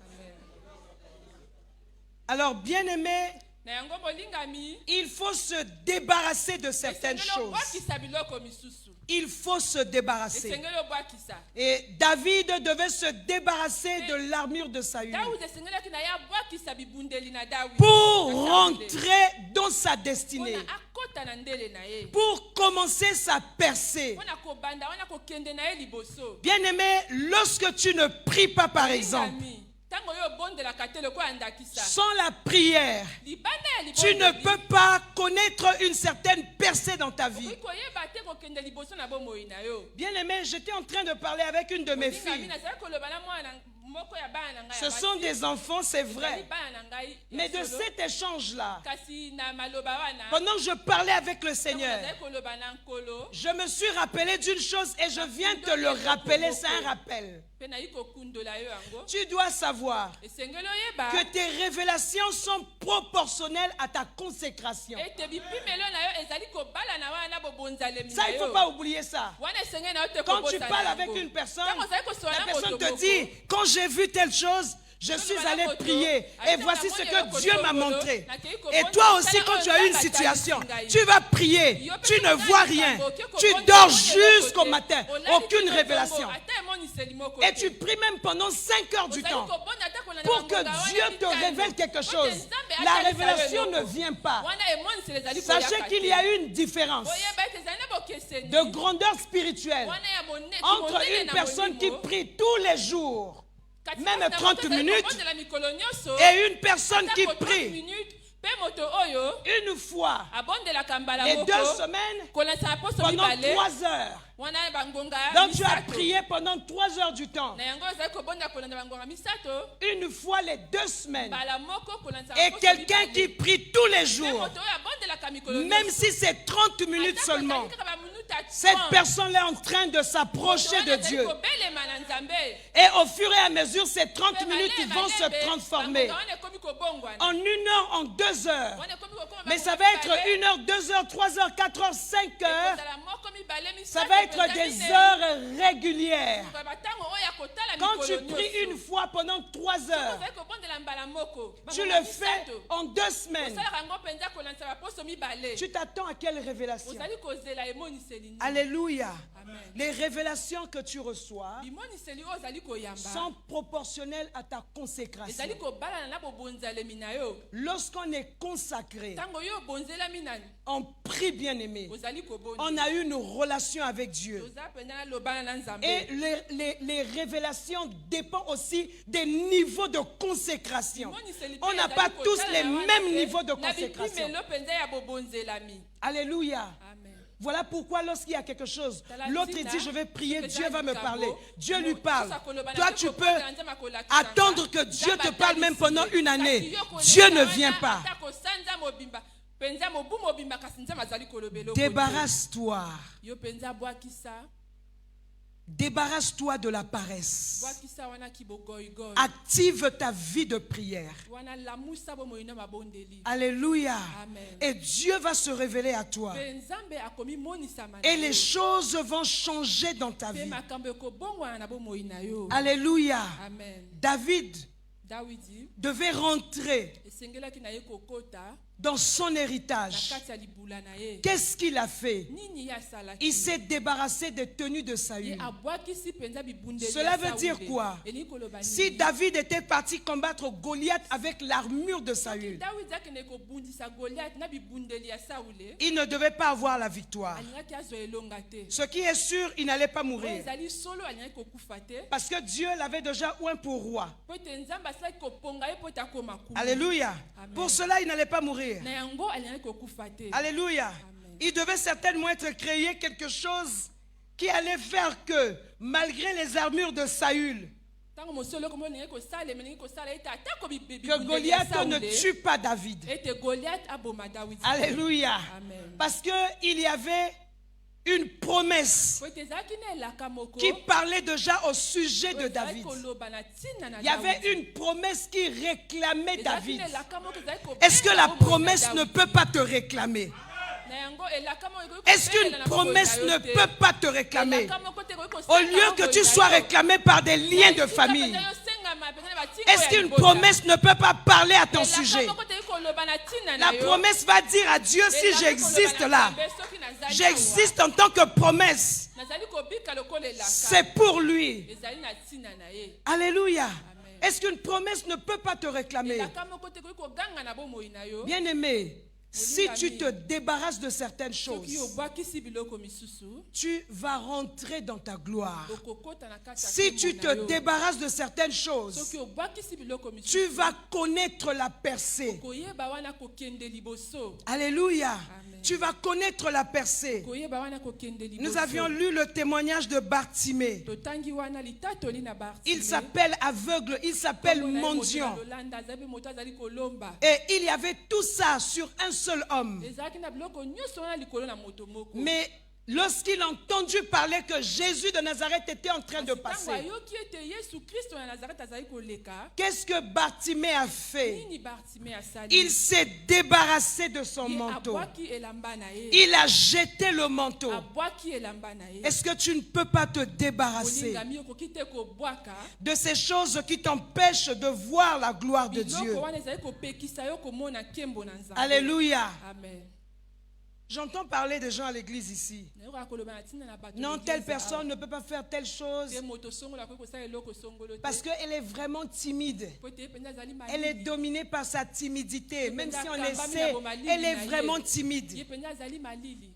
Alors, bien-aimé, Na yango bolingami il faut se débarrasser de certaines esengeli choses. obwakisa biloko misusu. Il faut se débarrasser. Esengeli obwakisa. Et David devait se débarrasser de l'armure de Saül Dawidi esengelaki na ye abwakisa bibundeli na Dawidi. pour Na Saule. rentrer dans sa destinée, Mpona akota na ndele na ye. pour commencer sa percée. Mpona kobanda wana kokende na ye liboso. Bien-aimé, lorsque tu ne pries pas, par exemple, Lingami, tango yo obondelaka te lokola andakisa. sans la prière, Libanda ya tu ne libondeli. peux pas connaître une certaine percée dans ta vie. Okoki koyeba te kokende liboso na bomoi na yo. Bien-aimé, j'étais en train de parler avec une de mes Lingami, filles. nazali koloba na mwana moko ya bana na ngai Ce ya sont basi. des enfants, c'est Ezali vrai. bana na ngai ya Mais de solo. cet échange-là, Kasi na maloba wana. pendant que je parlais avec le Tango Seigneur, nazali koloba na nkolo. je me suis rappelé d'une chose et je viens te le rappeler, c'est un rappel. Mpe nayi kokundola yo yango. Tu dois savoir Esengeli oyeba. que tes révélations sont proportionnelles à ta consécration. Ete bipimelo na yo ezali kobala na wana bobonzalemi Ça, na il ne faut yo. pas oublier ça. Wana esengeli na yo te Quand tu kobosana parles yango. avec une personne, Tango ozali kosola la na personne moto te moko. dit, quand j'ai vu telle chose, je suis allé prier et voici ce que Dieu m'a montré. Et toi aussi, quand tu as une situation, tu vas prier, tu ne vois rien, tu dors jusqu'au matin, aucune révélation. Et tu pries même pendant 5 heures du temps pour que Dieu te révèle quelque chose. La révélation ne vient pas. Sachez qu'il y a une différence de grandeur spirituelle entre une personne qui prie tous les jours, même 30 minutes, et une personne qui prie une fois les 2 semaines pendant 3 heures. Donc tu as prié pendant 3 heures du temps, une fois les 2 semaines. Et quelqu'un qui prie tous les jours, même si c'est 30 minutes seulement, cette personne est en train de s'approcher de Dieu. Et au fur et à mesure, ces 30 minutes ils vont se transformer en 1 heure, en 2 heures. Mais ça va être 1 heure, 2 heures, 3 heures, 4 heures, 5 heures. Ça va être des heures régulières. Quand tu pries une fois pendant 3 heures, tu le fais en 2 semaines. Tu t'attends à quelle révélation? Alléluia. Les révélations que tu reçois sont proportionnelles à ta consécration. Lorsqu'on est consacré, on prie, bien aimé, on a une relation avec Dieu. Et les révélations dépendent aussi des niveaux de consécration. On n'a pas tous les mêmes niveaux de consécration. Alléluia. Voilà pourquoi lorsqu'il y a quelque chose, l'autre il dit je vais prier, Dieu va me parler. Dieu lui parle. Toi tu peux attendre que Dieu te parle même pendant 1 année. Dieu ne vient pas. Débarrasse-toi. Débarrasse-toi de la paresse. Active ta vie de prière. Alléluia. Et Dieu va se révéler à toi. Et les choses vont changer dans ta vie. Alléluia. David devait rentrer dans son héritage. Qu'est-ce qu'il a fait? Il s'est débarrassé des tenues de Saül. Cela veut dire quoi? Si David était parti combattre Goliath avec l'armure de Saül, il ne devait pas avoir la victoire. Ce qui est sûr, il n'allait pas mourir. Parce que Dieu l'avait déjà oint pour roi. Alléluia. Pour cela, il n'allait pas mourir. Alléluia. Il devait certainement être créé quelque chose qui allait faire que, malgré les armures de Saül, que Goliath ne tue pas David. Alléluia. Parce qu'il y avait une promesse po ete ezalaki na elaka moko qui parlait déjà au sujet de oyo ezalaki David. koloba na ntina na Il y avait Daudi. une promesse qui réclamait Ezalaki David. na elaka moko ezalaki kobenga Est-ce que la bomoi na promesse ne Daudi. peut pas te réclamer? Na yango elaka moko ekoki Est-ce kobelela qu'une na bomoi promesse na yo ne te. peut pas te réclamer? Elaka moko te ekoki Au kosenga lieu que bomoi tu na sois yo. réclamé par des liens de Esika famille, penza yosengama penza na batingo est-ce ya qu'une libota. promesse ne peut pas parler à ton Elaka sujet? moko te ekoki koloba na ntina na La yo. promesse va dire à Dieu, si Elaka j'existe koloba na là, Nzambe, soki nazali awa, j'existe en tant que promesse. nazali kobika lokola elaka. C'est pour lui. Ezali na ntina na ye. Alléluia. Amen. Est-ce qu'une promesse ne peut pas te réclamer? Elaka moko te ekoki koganga na bomoi na yo. Bien-aimé, si tu te débarrasses de certaines Soki choses, obwakisi biloko misusu, tu vas rentrer dans ta gloire. okokota na kati ya Si nkembo tu na te yo. débarrasses de certaines choses, Soki obwakisi biloko misusu, tu vas connaître la percée. koyeba wana kokende liboso. Alléluia. Amen. Tu vas connaître la percée. Koyeba wana kokende liboso. Nous avions lu le témoignage de Bartimée. Totangi wana litatoli na Bartimée. Il s'appelle aveugle, il s'appelle Kombo na ye moto mendiant. na Lolanda, azali moto azali kolomba. Et il y avait tout ça sur un seul homme. Ezalaki na biloko nyonso wana likolo na moto moko. Mais lorsqu'il a entendu parler que Jésus de Nazareth était en train de Ntango passer, ayoki ete Yesu Kristo na Nazareth azali koleka, qu'est-ce que Bartimée a fait? nini Bartimée asali? Il s'est débarrassé de son Ye manteau. abwaki elamba na ye. Il a jeté le manteau. Abwaki elamba na ye. Est-ce que tu ne peux pas te débarrasser Olingami okoki te kobwaka. de ces choses qui t'empêchent de voir la gloire de Dieu? Biloko wana ezali kopekisa yo komona nkembo na Nzambe. Alléluia. Amen. J'entends parler des gens à l'église ici. Nayoka koloba na ntina na bato Non, l'église telle awa. personne ne peut pas faire telle chose Te moto songolo akoki kosala eloko songolo te. parce qu'elle est vraiment timide. Po ete ye mpenza azali Elle est malili. dominée par sa timidité. Même si on Ye essaie, elle est vraiment timide. Ye mpenza azali malili.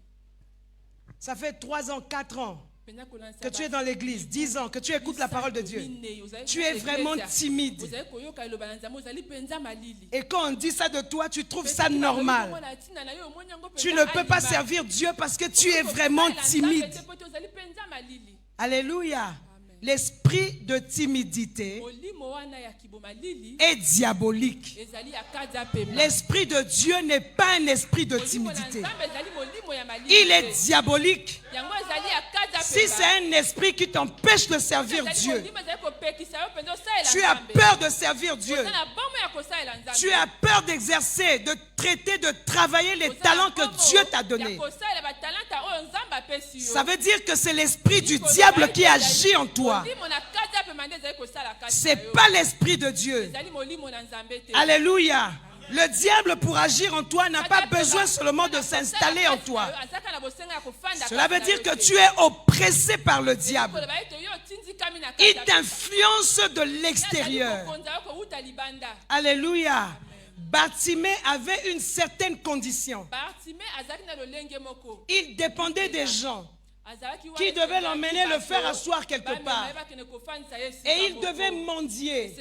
Ça fait 3 ans, 4 ans Mpenza kolandisa que tu es ba- dans l'église, 10 ans que tu écoutes la parole de Dieu. minei, ozali Tu es kota vraiment eklezia. timide. Ozali koyoka eloba na Nzambe, ozali mpenza malili. Et quand on dit ça de toi, tu trouves Pe ça soki balobi normal. komona ntina na yo, omoni yango Tu mpenza ne peux pas alima. servir Dieu parce que tu es Okoki vraiment kosalela Nzambe timide. te po ete ozali mpenza malili. Alléluia. L'esprit de timidité Molimo wana ya kibomalili est diabolique. ezali ya kadi pema. L'esprit de Dieu n'est pas un esprit de Molimo na timidité. Nzambe ezali molimo ya malili Il est te. diabolique. Yango ezali ya kadi Si pema. c'est un esprit qui t'empêche de servir Ezali Dieu, molimo ezali kopekisa yo mpenza osalela tu as Nzambe. peur de servir Dieu. Oza na bomo ya kosalela Nzambe. Tu as peur d'exercer, de traiter, de travailler les Oza na talents que bomo Dieu t'a ya donnés. kosalela batalanta oyo Nzambe apesi yo. Ça veut dire que c'est l'esprit du diable qui agit en toi. Molimo na kadi pema nde ezali kosala kati na C'est yo. pas l'esprit de Dieu. Ezali molimo na Nzambe te. Alléluia. Le diable pour agir en toi n'a pas besoin seulement de s'installer en toi. Cela veut dire que tu es oppressé par le diable. Il t'influence de l'extérieur. Alléluia. Bartimée avait une certaine condition. Il dépendait des gens qui devaient l'emmener le faire asseoir quelque part. Et il devait mendier.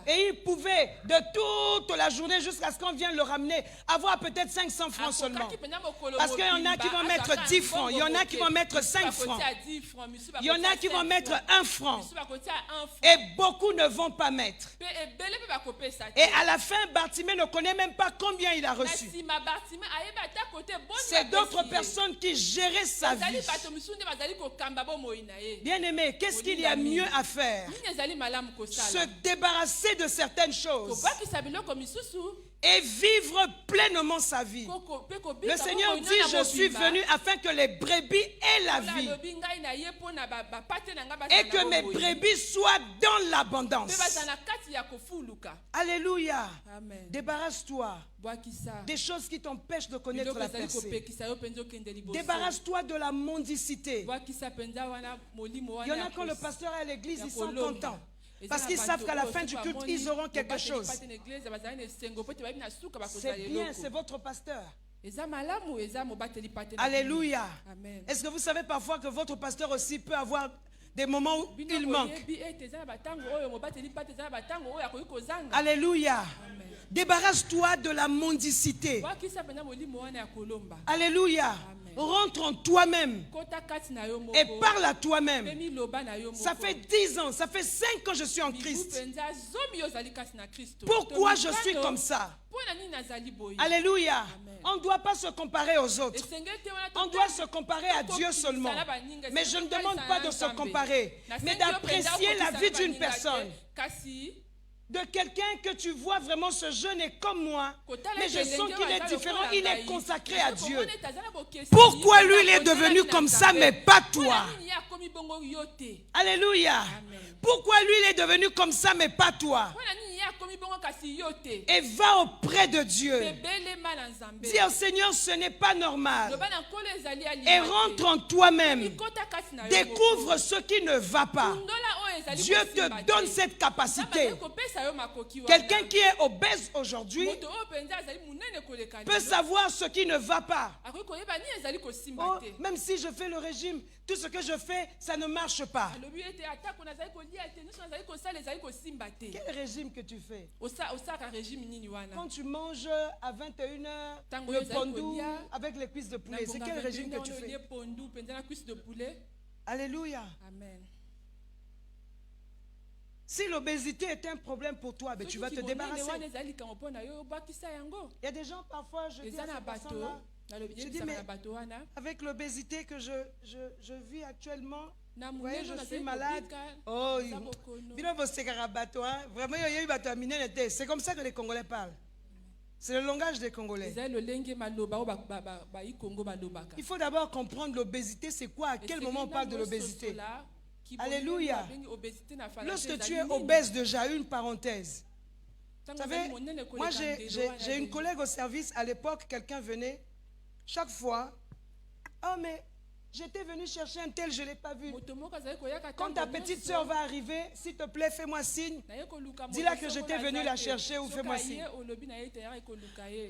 Et il pouvait, de toute la journée jusqu'à ce qu'on vienne le ramener, avoir peut-être 500 francs seulement. Parce qu'il y en a qui vont mettre 10 francs, il y en a qui vont mettre 5 francs, il y en a qui vont mettre 1 franc. Et beaucoup ne vont pas mettre. Et à la fin, Bartimée ne connaît même pas combien il a reçu. C'est d'autres personnes qui géraient sa vie. Bien-aimé, qu'est-ce qu'il y a mieux à faire? Se débarrasser de certaines choses et vivre pleinement sa vie. Le Seigneur dit, je suis venu afin que les brebis aient la vie et que mes brebis soient dans l'abondance. Alléluia. Débarrasse-toi des choses qui t'empêchent de connaître la percée. Débarrasse-toi de la mendicité. Il y en a quand le pasteur est à l'église, ils sont contents. Parce qu'ils savent qu'à la fin du culte, ils auront quelque chose. C'est bien, c'est votre pasteur. Alléluia. Est-ce que vous savez parfois que votre pasteur aussi peut avoir des moments où il manque? Alléluia. Débarrasse-toi de la mendicité. Alléluia. Rentre en toi-même et parle à toi-même. Ça fait 10 ans, ça fait 5 ans que je suis en Christ. Pourquoi je suis comme ça? Alléluia. Amen. On ne doit pas se comparer aux autres. Esengeli te wana On doit se comparer à Dieu seulement. Mais je ne demande pas de se comparer, mais d'apprécier la vie d'une personne. De quelqu'un que tu vois vraiment, ce jeune est comme moi, mais je sens qu'il est différent, il est consacré à Dieu. Pourquoi lui il est devenu comme ça, mais pas toi? Alléluia. Pourquoi lui il est devenu comme ça, mais pas toi? Et va auprès de Dieu. Dis au Seigneur, ce n'est pas normal. Et rentre en toi-même. Découvre ce qui ne va pas. Dieu te donne cette capacité. Quelqu'un qui est obèse aujourd'hui peut savoir ce qui ne va pas. Oh, même si je fais le régime, tout ce que je fais, ça ne marche pas. Quel régime que tu fais? Quand tu manges à 21h le pondou avec les cuisses de poulet, c'est quel régime que tu fais? Alléluia. Amen. Si l'obésité est un problème pour toi, ben tu vas te débarrasser. Il y a des gens parfois, je dis à ces personnes-là, je dis, mais avec l'obésité que je vis actuellement, vous voyez, je suis malade. Oh, c'est comme ça que les Congolais parlent. C'est le langage des Congolais. Il faut d'abord comprendre l'obésité, c'est quoi, à quel moment on parle de l'obésité. Alléluia. Lorsque tu es obèse déjà, une parenthèse. Vous savez, moi j'ai une collègue au service, à l'époque, quelqu'un venait, chaque fois, oh mais j'étais venu chercher un tel, je ne l'ai pas vu. Quand ta petite soeur va arriver, s'il te plaît, fais-moi signe. Dis-la que j'étais venu la chercher ou fais-moi signe.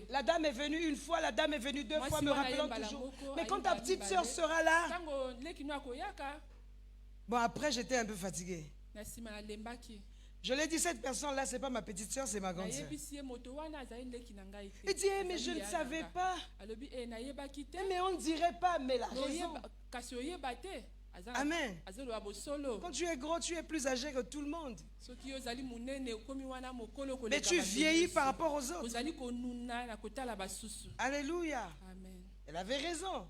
La dame est venue une fois, la dame est venue deux fois, me rappelant toujours. Mais quand ta petite soeur sera là, bon, après, j'étais un peu fatigué. Je l'ai dit, cette personne-là, ce n'est pas ma petite soeur, c'est ma grande soeur. Il dit, mais je ne savais pas. Mais on ne dirait pas, mais la raison. Amen. Quand tu es gros, tu es plus âgé que tout le monde. Mais tu vieillis par rapport aux autres. Alléluia. Elle avait raison.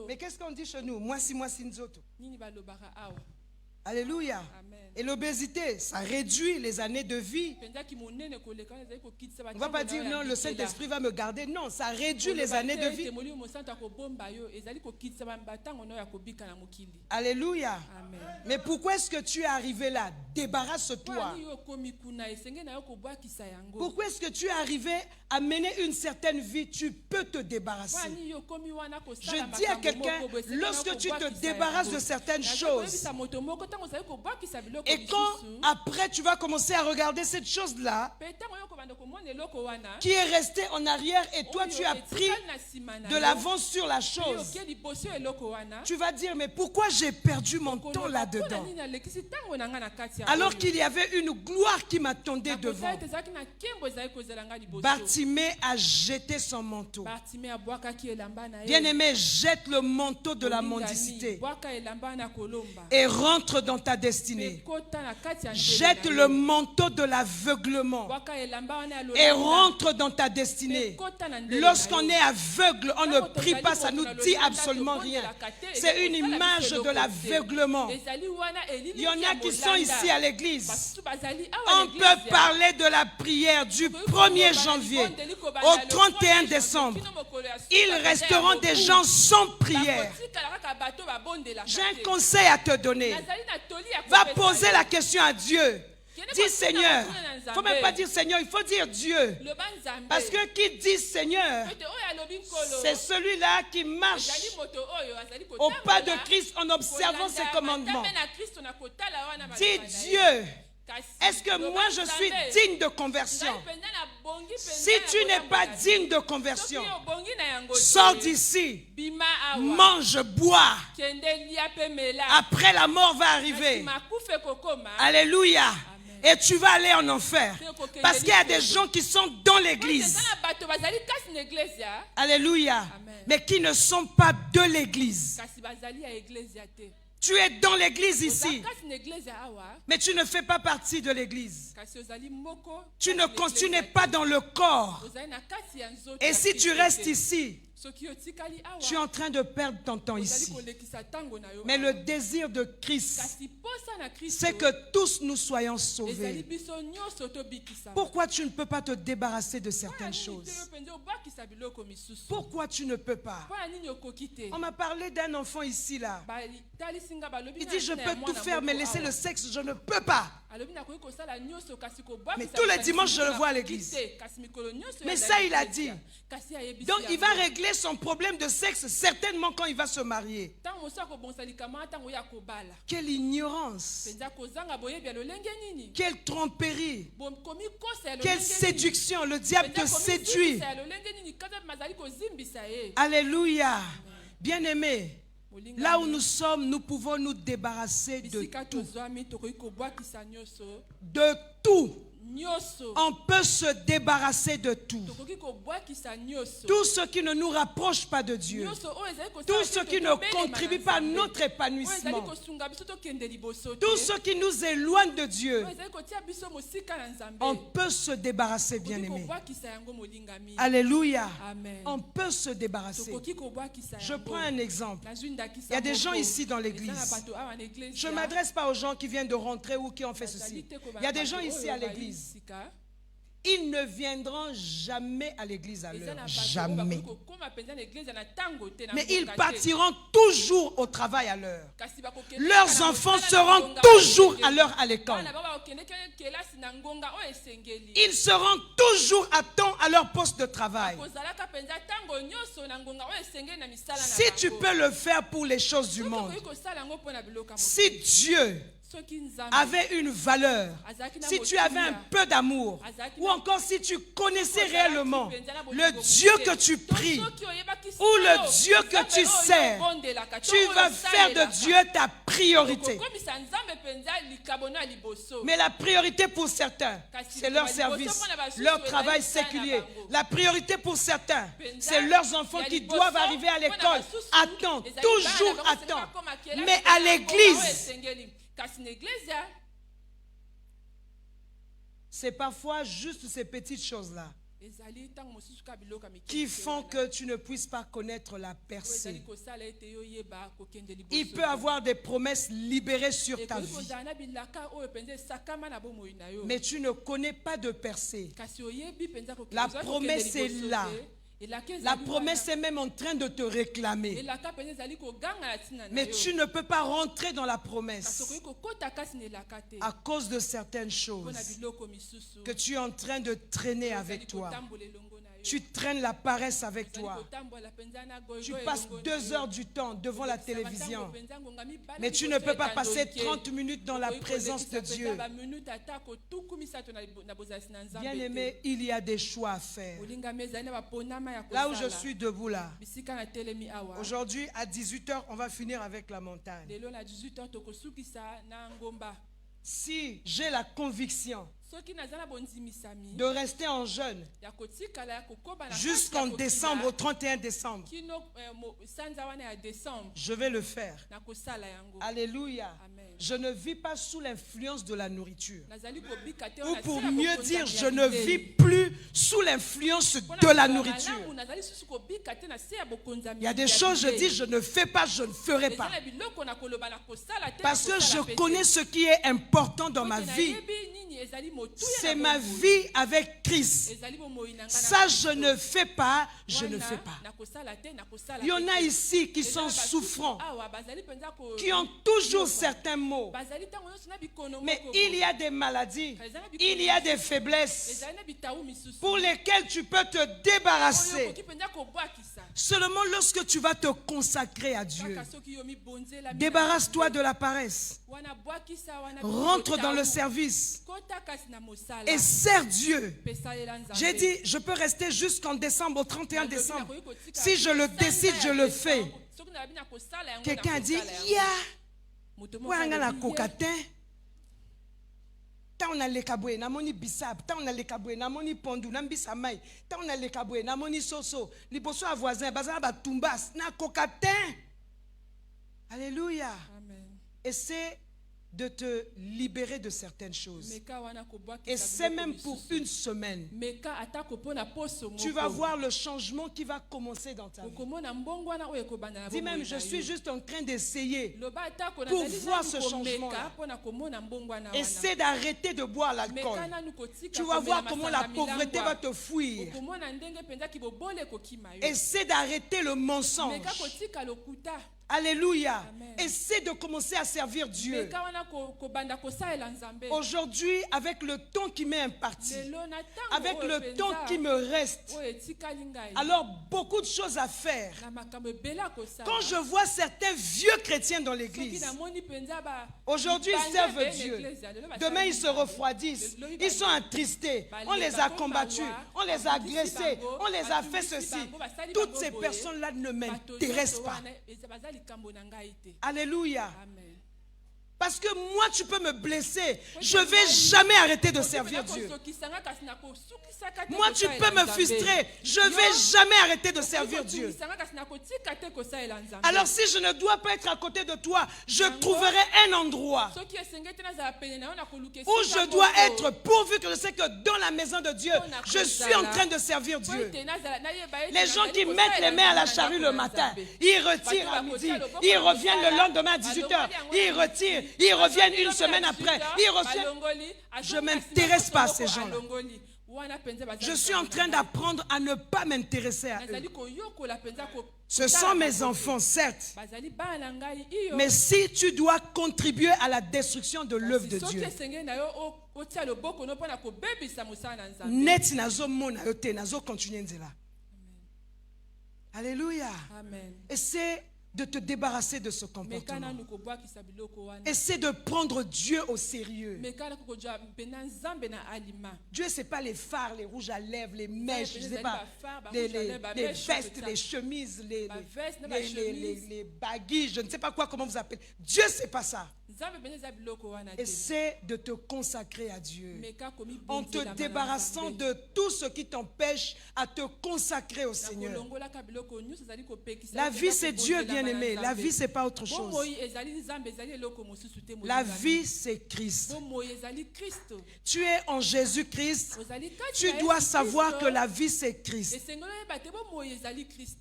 Mais qu'est-ce qu'on dit chez nous? Moi si nous autres. Alléluia. Et l'obésité, ça réduit les années de vie. On ne va pas dire non, le Saint-Esprit va me garder. Non, ça réduit les années de vie. Alléluia. Mais pourquoi est-ce que tu es arrivé là? Débarrasse-toi. Pourquoi est-ce que tu es arrivé à mener une certaine vie? Tu peux te débarrasser. Je dis à quelqu'un, lorsque tu te débarrasses de certaines choses, et quand après tu vas commencer à regarder cette chose-là qui est restée en arrière et toi tu as pris de l'avance sur la chose, tu vas dire, mais pourquoi j'ai perdu mon temps là-dedans alors qu'il y avait une gloire qui m'attendait devant? Bartimée a jeté son manteau. Bien-aimé, jette le manteau de la mendicité et rentre dans ta destinée. Jette le manteau de l'aveuglement et rentre dans ta destinée. Lorsqu'on est aveugle, on ne prie pas, ça nous dit absolument rien. C'est une image de l'aveuglement. Il y en a qui sont ici à l'église. On peut parler de la prière du 1er janvier au 31 décembre. Ils resteront des gens sans prière. J'ai un conseil à te donner. Va poser la question à Dieu. Dis Seigneur. Il ne faut même pas dire Seigneur, il faut dire Dieu. Parce que qui dit Seigneur, c'est celui-là qui marche au pas de Christ en observant ses commandements. Dis Dieu. Est-ce que moi je suis digne de conversion? Si tu n'es pas digne de conversion, sors d'ici, mange, bois. Après la mort va arriver. Alléluia. Et tu vas aller en enfer. Parce qu'il y a des gens qui sont dans l'église. Alléluia. Mais qui ne sont pas de l'église. Tu es dans l'église Oza ici, kasi na église ya awa, mais tu ne fais pas partie de l'église. kasi ozali moko, Tu kasi ne na tu église n'es ya pas te. dans le corps. Ozali na kati ya nzoto Et ya si tu Kristo restes te. ici, Soki otikali awa, tu es en train de perdre ton temps ozali ici. kolekisa tango na yo Mais awa. le désir de Christ, Kasi posa na Kristo, c'est que tous nous soyons ezali sauvés. biso nyonso tobikisama. Pourquoi tu ne peux pas te débarrasser de Mpona certaines nini te yo choses? mpenza obakisa biloko misusu? Pourquoi tu ne peux pas? Mpona nini okoki te? On m'a parlé d'un enfant ici, là. Batali nga balobi Il na dit, je ntina ya peux tout mwana faire, mais moko laisser awa. le sexe, je ne peux pas. Alobi nakoki kosala nyonso kasi kobakisa Mais tous les biso dimanches, je le nakoki vois à te, l'église. kasi mikolo nyonso Mais ezali ça, il a eklezia. dit. Kasi ayebisi Donc, il va yango. régler son problème de sexe certainement quand il va se marier. Ntango mosu akobongisa likama ntango oyo akobala. Quelle ignorance, Mpenza kozanga boyebi ya lolenge nini? quelle tromperie, Komi kosa ya quelle lolenge nini? séduction. Le diable te Mpenza komi séduit. zimbisa ya lolenge nini? Kata mazali kozimbisa ye. Alléluia. Bien-aimé, Molinga là où mi, nous sommes, nous pouvons nous débarrasser de bisika tout. tozwami tokoki kobwakisa nyonso. De tout. Nyonso. On peut se débarrasser de tout. Tokoki kobwakisa nyonso. Tout ce qui ne nous rapproche pas de Dieu. Nyonso oyo ezali kosala Tout te ce qui ne tobelema na contribue pas à Nzambe. notre Oyo ezali épanouissement. kosunga biso tokende liboso te. Tout ce qui nous éloigne de Dieu. Oyo ezali kotia biso mosika na Nzambe. On peut se débarrasser, Tokoki bien-aimé. kobwakisa yango molingami. Alléluia. Amen. On peut se débarrasser. Tokoki kobwakisa Je yango. prends un exemple. Nazwi ndakisa Il y a des moko. gens ici dans Eza l'église. na bato awa na église Je ne ya. m'adresse pas aux gens qui viennent de rentrer ou qui ont fait Bazali ceci. te kobana Il y a des bato gens oyo ici à bayi l'église. sika. Ils ne viendront jamais à l'église à Eza l'heure. na bato oyo Jamais. bakoki kokoma mpenza na église na ntango te, na Mais mboka ils te. partiront toujours au travail à l'heure. Kasi bakokende Leurs kaka na enfants mosala na seront ngonga toujours oyo à l'heure à esengeli. l'école. Bana bango bakokende kelasi na ngonga oyo esengeli. Ils seront toujours à temps à leur poste de travail. Kozalaka mpenza ntango nyonso na ngonga oyo esengeli na misala na Si tu bango. peux le faire pour les choses du Soki monde, okoki kosala yango mpo na biloko ya si mokili. Dieu Soki Nzambe avait une valeur, si tu avais un peu d'amour, ou encore si tu connaissais réellement le Dieu que tu pries, ou le Dieu que tu sers, tu vas faire de Dieu ta priorité. Mais la priorité pour certains, c'est leur service, leur travail séculier. La priorité pour certains, c'est leurs enfants qui doivent arriver à l'école à temps, toujours à temps. Mais à l'église, c'est parfois juste ces petites choses-là qui font que tu ne puisses pas connaître la percée. Il peut avoir des promesses libérées sur ta vie, mais tu ne connais pas de percée. La promesse est là. La promesse est même en train de te réclamer. Mais tu ne peux pas rentrer dans la promesse à cause de certaines choses que tu es en train de traîner avec toi. Tu traînes la paresse avec toi. Tu passes 2 heures du temps devant la télévision, mais tu ne peux pas passer 30 minutes dans la présence de Dieu. Bien-aimé, il y a des choix à faire. Là où je suis debout là, aujourd'hui à 18h, on va finir avec la montagne. Si j'ai la conviction de rester en jeûne jusqu'en décembre, au 31 décembre, je vais le faire. Alléluia. Je ne vis pas sous l'influence de la nourriture. Ou pour mieux dire, je ne vis plus sous l'influence de la nourriture. Il y a des choses, je dis, je ne fais pas, je ne ferai pas. Parce que je connais ce qui est important dans ma vie. C'est ma vie avec Christ. Ça, je ne fais pas, je ne fais pas. Il y en a ici qui sont souffrants, qui ont toujours certains maux. Mais il y a des maladies, il y a des faiblesses pour lesquelles tu peux te débarrasser seulement lorsque tu vas te consacrer à Dieu. Débarrasse-toi de la paresse. Rentre dans le service et sers Dieu. J'ai dit, je peux rester jusqu'en décembre, au 31 décembre. Si je le décide, je le fais. Quelqu'un a dit, ya, wanga la cocatin. Tant on a les kaboué, namoni bisab, tant on a les kaboué, namoni pondu, nambisa mai, tant on a les kaboué, namoni soso, liboso à voisin, bazar ba tumbas, na cocatin. Alléluia. Amen. essaie de te libérer de certaines choses. Et c'est même pour une semaine. Tu vas voir le changement qui va commencer dans ta vie. Dis même, je suis juste en train d'essayer pour voir ce changement-là. Essaie d'arrêter de boire l'alcool. Tu vas voir comment la pauvreté va te fuir. Essaie d'arrêter le mensonge. Alléluia. Essaie de commencer à servir Dieu. Aujourd'hui, avec le temps qui m'est imparti, avec le temps qui me reste, alors beaucoup de choses à faire. Quand je vois certains vieux chrétiens dans l'église, aujourd'hui ils servent Dieu, demain ils se refroidissent, ils sont attristés, on les a combattus, on les a agressés, on les a fait ceci. Toutes ces personnes-là ne m'intéressent pas. Alléluia. Parce que moi, tu peux me blesser. Je ne vais jamais arrêter de servir Dieu. Moi, tu peux me frustrer. Je ne vais jamais arrêter de servir Dieu. Alors, si je ne dois pas être à côté de toi, je trouverai un endroit où je dois être, pourvu que je sais que dans la maison de Dieu, je suis en train de servir Dieu. Les gens qui mettent les mains à la charrue le matin, ils retirent à midi, ils reviennent le lendemain à 18h, ils retirent. Ils reviennent une semaine après. Ils reviennent. Je ne m'intéresse pas à ces gens-là. Je suis en train d'apprendre à ne pas m'intéresser à eux. Ce sont mes enfants, certes. Mais si tu dois contribuer à la destruction de l'œuvre de Dieu, net nazo mona yote nazo continuer nzela. Alléluia. Essaie de te débarrasser de ce comportement. Essaie de prendre Dieu au sérieux. Dieu, ce n'est pas les phares, les rouges à lèvres, les mèches, je sais pas, les vestes, les chemises, les baguilles, je ne sais pas quoi, comment vous appelez. Dieu, ce n'est pas ça. Essaie de te consacrer à Dieu en te débarrassant de tout ce qui t'empêche à te consacrer au Seigneur. La vie, c'est Dieu, bien-aimé. La vie, ce n'est pas autre chose. La vie, c'est Christ. Tu es en Jésus-Christ. Tu dois savoir que la vie, c'est Christ.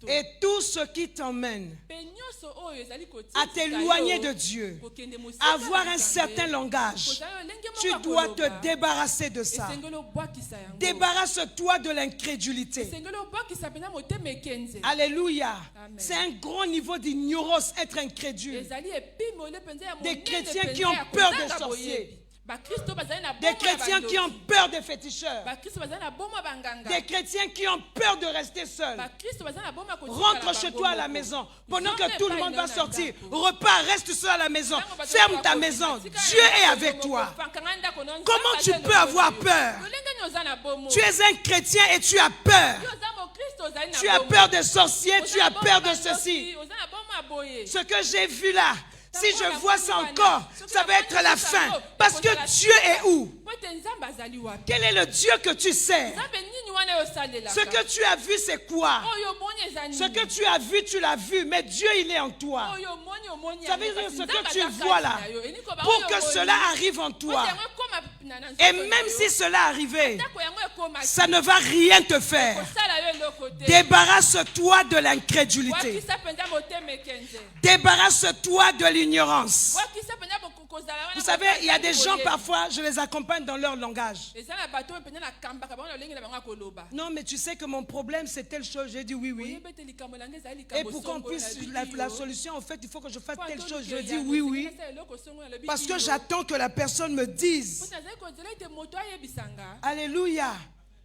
Et tout ce qui t'emmène à t'éloigner de Dieu, avoir un certain langage, tu dois te débarrasser de ça. Débarrasse-toi de l'incrédulité. Alléluia. C'est un grand niveau d'ignorance, être incrédule. Des chrétiens qui ont peur des sorciers. Des chrétiens qui ont peur des féticheurs. Des chrétiens qui ont peur de rester seuls. Rentre chez toi à la maison. Pendant que tout le monde va sortir, repars, reste seul à la maison. Ferme ta maison. Dieu est avec toi. Comment tu peux avoir peur? Tu es un chrétien et tu as peur. Tu as peur des sorciers, tu as peur de ceci. Ce que j'ai vu là, si je vois ça encore, ça va être la fin. Parce que Dieu est où? Quel est le Dieu que tu sers? Ce que tu as vu, c'est quoi? Ce que tu as vu, tu l'as vu. Mais Dieu, il est en toi. Ça veut dire ce que tu vois là. Pour que cela arrive en toi. Et même si cela arrivait, ça ne va rien te faire. Débarrasse-toi de l'incrédulité. Débarrasse-toi de l'ignorance. Vous savez, il y a des gens parfois, je les accompagne dans leur langage. Non, mais tu sais que mon problème c'est telle chose. J'ai dit oui, oui. Et pour qu'on puisse, la solution, en fait, il faut que je fasse telle chose. Je dis oui, oui. Parce que j'attends que la personne me dise. Alléluia.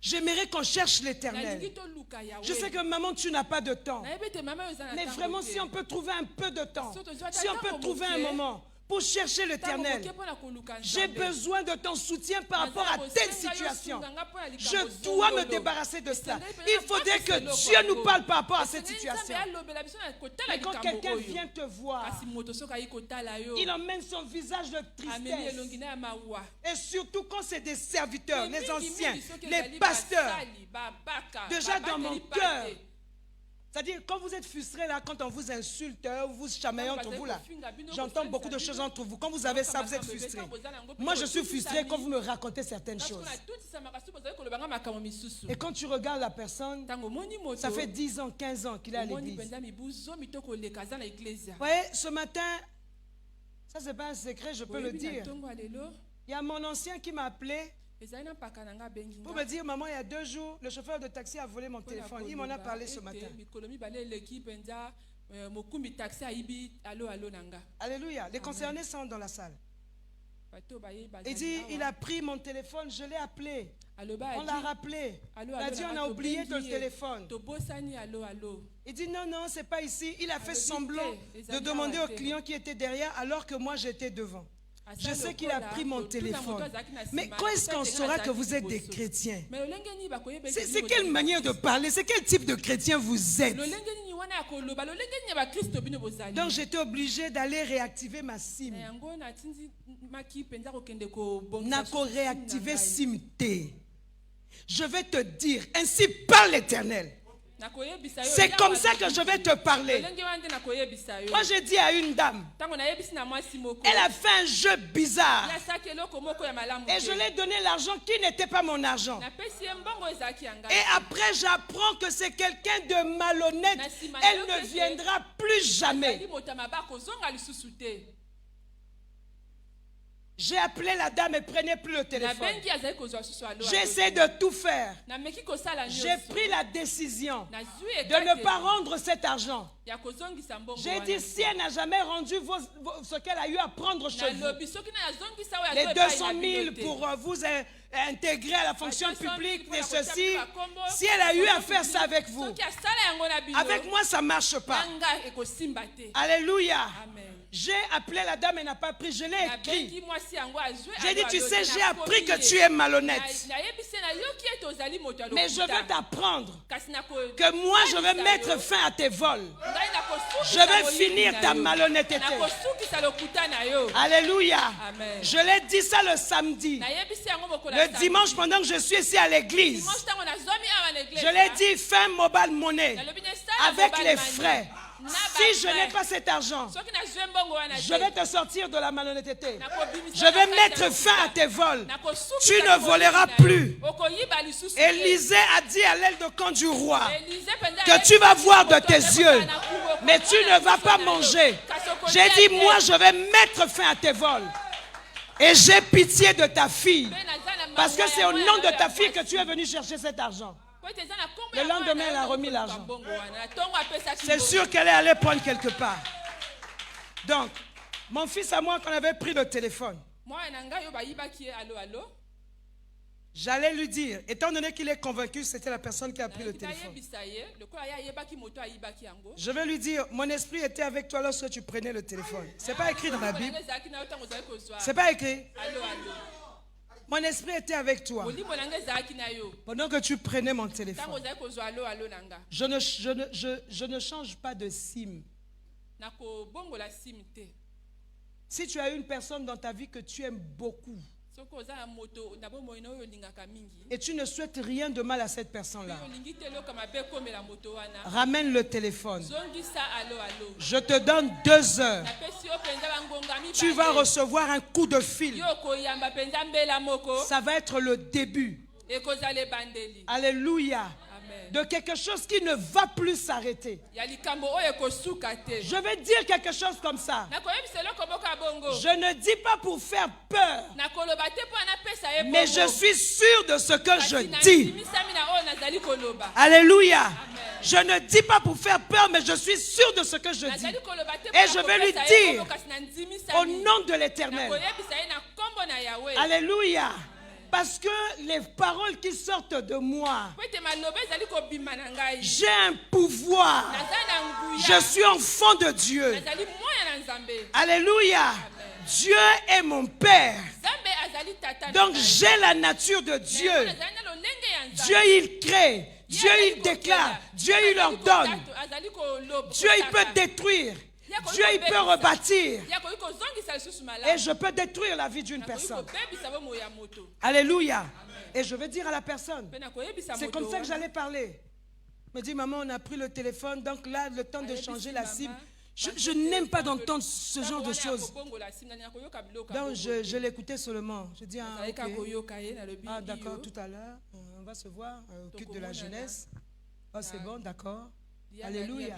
J'aimerais qu'on cherche l'Éternel. Je sais que maman, tu n'as pas de temps. Mais vraiment, si on peut trouver un peu de temps, si on peut trouver un moment pour chercher l'Éternel, j'ai besoin de ton soutien par rapport à telle situation. Je dois me débarrasser de cela. Il faudrait que Dieu nous parle par rapport à cette situation. Mais quand quelqu'un vient te voir, il emmène son visage de tristesse. Et surtout quand c'est des serviteurs, les anciens, les pasteurs. Déjà dans mon cœur, C'est-à-dire, quand vous êtes frustré là, quand on vous insulte, vous vous chamaillez entre vous là, j'entends beaucoup de choses entre vous. Quand vous avez ça, vous êtes frustré. Moi, je suis frustré quand vous me racontez certaines choses. Et quand tu regardes la personne, ça fait 10 ans, 15 ans qu'il est à l'église. Vous voyez, ce matin, ça c'est pas un secret, je peux le dire. Il y a mon ancien qui m'a appelé pour me dire, maman, il y a 2 jours, le chauffeur de taxi a volé mon téléphone. Il m'en a parlé ce matin. Alléluia. Les concernés sont dans la salle. Il dit, il a pris mon téléphone, je l'ai appelé. On l'a rappelé. Il a dit, on a oublié ton téléphone. Il dit, non, non, c'est pas ici. Il a fait semblant de demander au client qui était derrière alors que moi j'étais devant. Je sais qu'il a pris mon téléphone. Mais quand est-ce qu'on saura que vous êtes des chrétiens? C'est quelle manière de parler? C'est quel type de chrétien vous êtes? Donc j'étais obligé d'aller réactiver ma SIM. Nako réactiver SIM T. Je vais te dire, ainsi parle l'Éternel. C'est comme ça que je vais te parler. Moi j'ai dit à une dame, elle a fait un jeu bizarre et je lui ai donné l'argent qui n'était pas mon argent. Et après j'apprends que c'est quelqu'un de malhonnête. Elle ne viendra plus jamais. J'ai appelé la dame et prenait plus le téléphone. J'ai essayé de tout faire. J'ai pris la décision de ne pas rendre cet argent. J'ai dit, si elle n'a jamais rendu ce qu'elle a eu à prendre chez vous, les 200 000 pour vous intégrer à la fonction publique et ceci, si elle a eu à faire ça avec vous, avec moi ça ne marche pas. Alléluia. J'ai appelé la dame, elle n'a pas pris, je l'ai écrit. J'ai dit, tu sais, j'ai appris que tu es malhonnête. Mais je vais t'apprendre que moi, je vais mettre fin à tes vols. Je vais finir ta malhonnêteté. Alléluia. Je l'ai dit ça le samedi. Le dimanche, pendant que je suis ici à l'église, je l'ai dit, fin mobile money avec les frais. Si je n'ai pas cet argent, je vais te sortir de la malhonnêteté. Je vais mettre fin à tes vols. Tu ne voleras plus. Élisée a dit à l'aile de camp du roi que tu vas voir de tes yeux, mais tu ne vas pas manger. J'ai dit, moi je vais mettre fin à tes vols. Et j'ai pitié de ta fille. Parce que c'est au nom de ta fille que tu es venu chercher cet argent. Le lendemain, elle a remis l'argent. C'est sûr qu'elle est allée prendre quelque part. Donc, mon fils à moi, quand on avait pris le téléphone, j'allais lui dire, étant donné qu'il est convaincu que c'était la personne qui a pris le téléphone, je vais lui dire, mon esprit était avec toi lorsque tu prenais le téléphone. Ce n'est pas écrit dans la Bible. Ce n'est pas écrit. Mon esprit était avec toi pendant que tu prenais mon téléphone. Je ne change pas de SIM. Si tu as une personne dans ta vie que tu aimes beaucoup et tu ne souhaites rien de mal à cette personne-là, ramène le téléphone. Je te donne 2 heures. Tu vas recevoir un coup de fil. Ça va être le début. Alléluia. De quelque chose qui ne va plus s'arrêter. Je vais dire quelque chose comme ça. Je ne dis pas pour faire peur, mais je suis sûr de ce que je dis. Alléluia. Je ne dis pas pour faire peur, mais je suis sûr de ce que je dis. Et je vais lui dire au nom de l'Éternel. Alléluia. Parce que les paroles qui sortent de moi, j'ai un pouvoir. Je suis enfant de Dieu. Alléluia. Dieu est mon Père. Donc j'ai la nature de Dieu. Dieu il crée. Dieu il déclare. Dieu il ordonne. Dieu il peut détruire. Dieu il peut rebâtir. Et je peux détruire la vie d'une personne. Alléluia. Et je vais dire à la personne, c'est comme ça que j'allais parler. Me dit, maman, on a pris le téléphone, donc là, le temps de Allez, changer bisi, la maman. cible. Je Parce que n'aime pas téléphone, d'entendre ce genre de choses. Donc, je l'écoutais seulement. Je dis, ah, ok. Ah, d'accord, tout à l'heure, on va se voir au culte de la jeunesse. Oh, c'est bon, d'accord. Alléluia.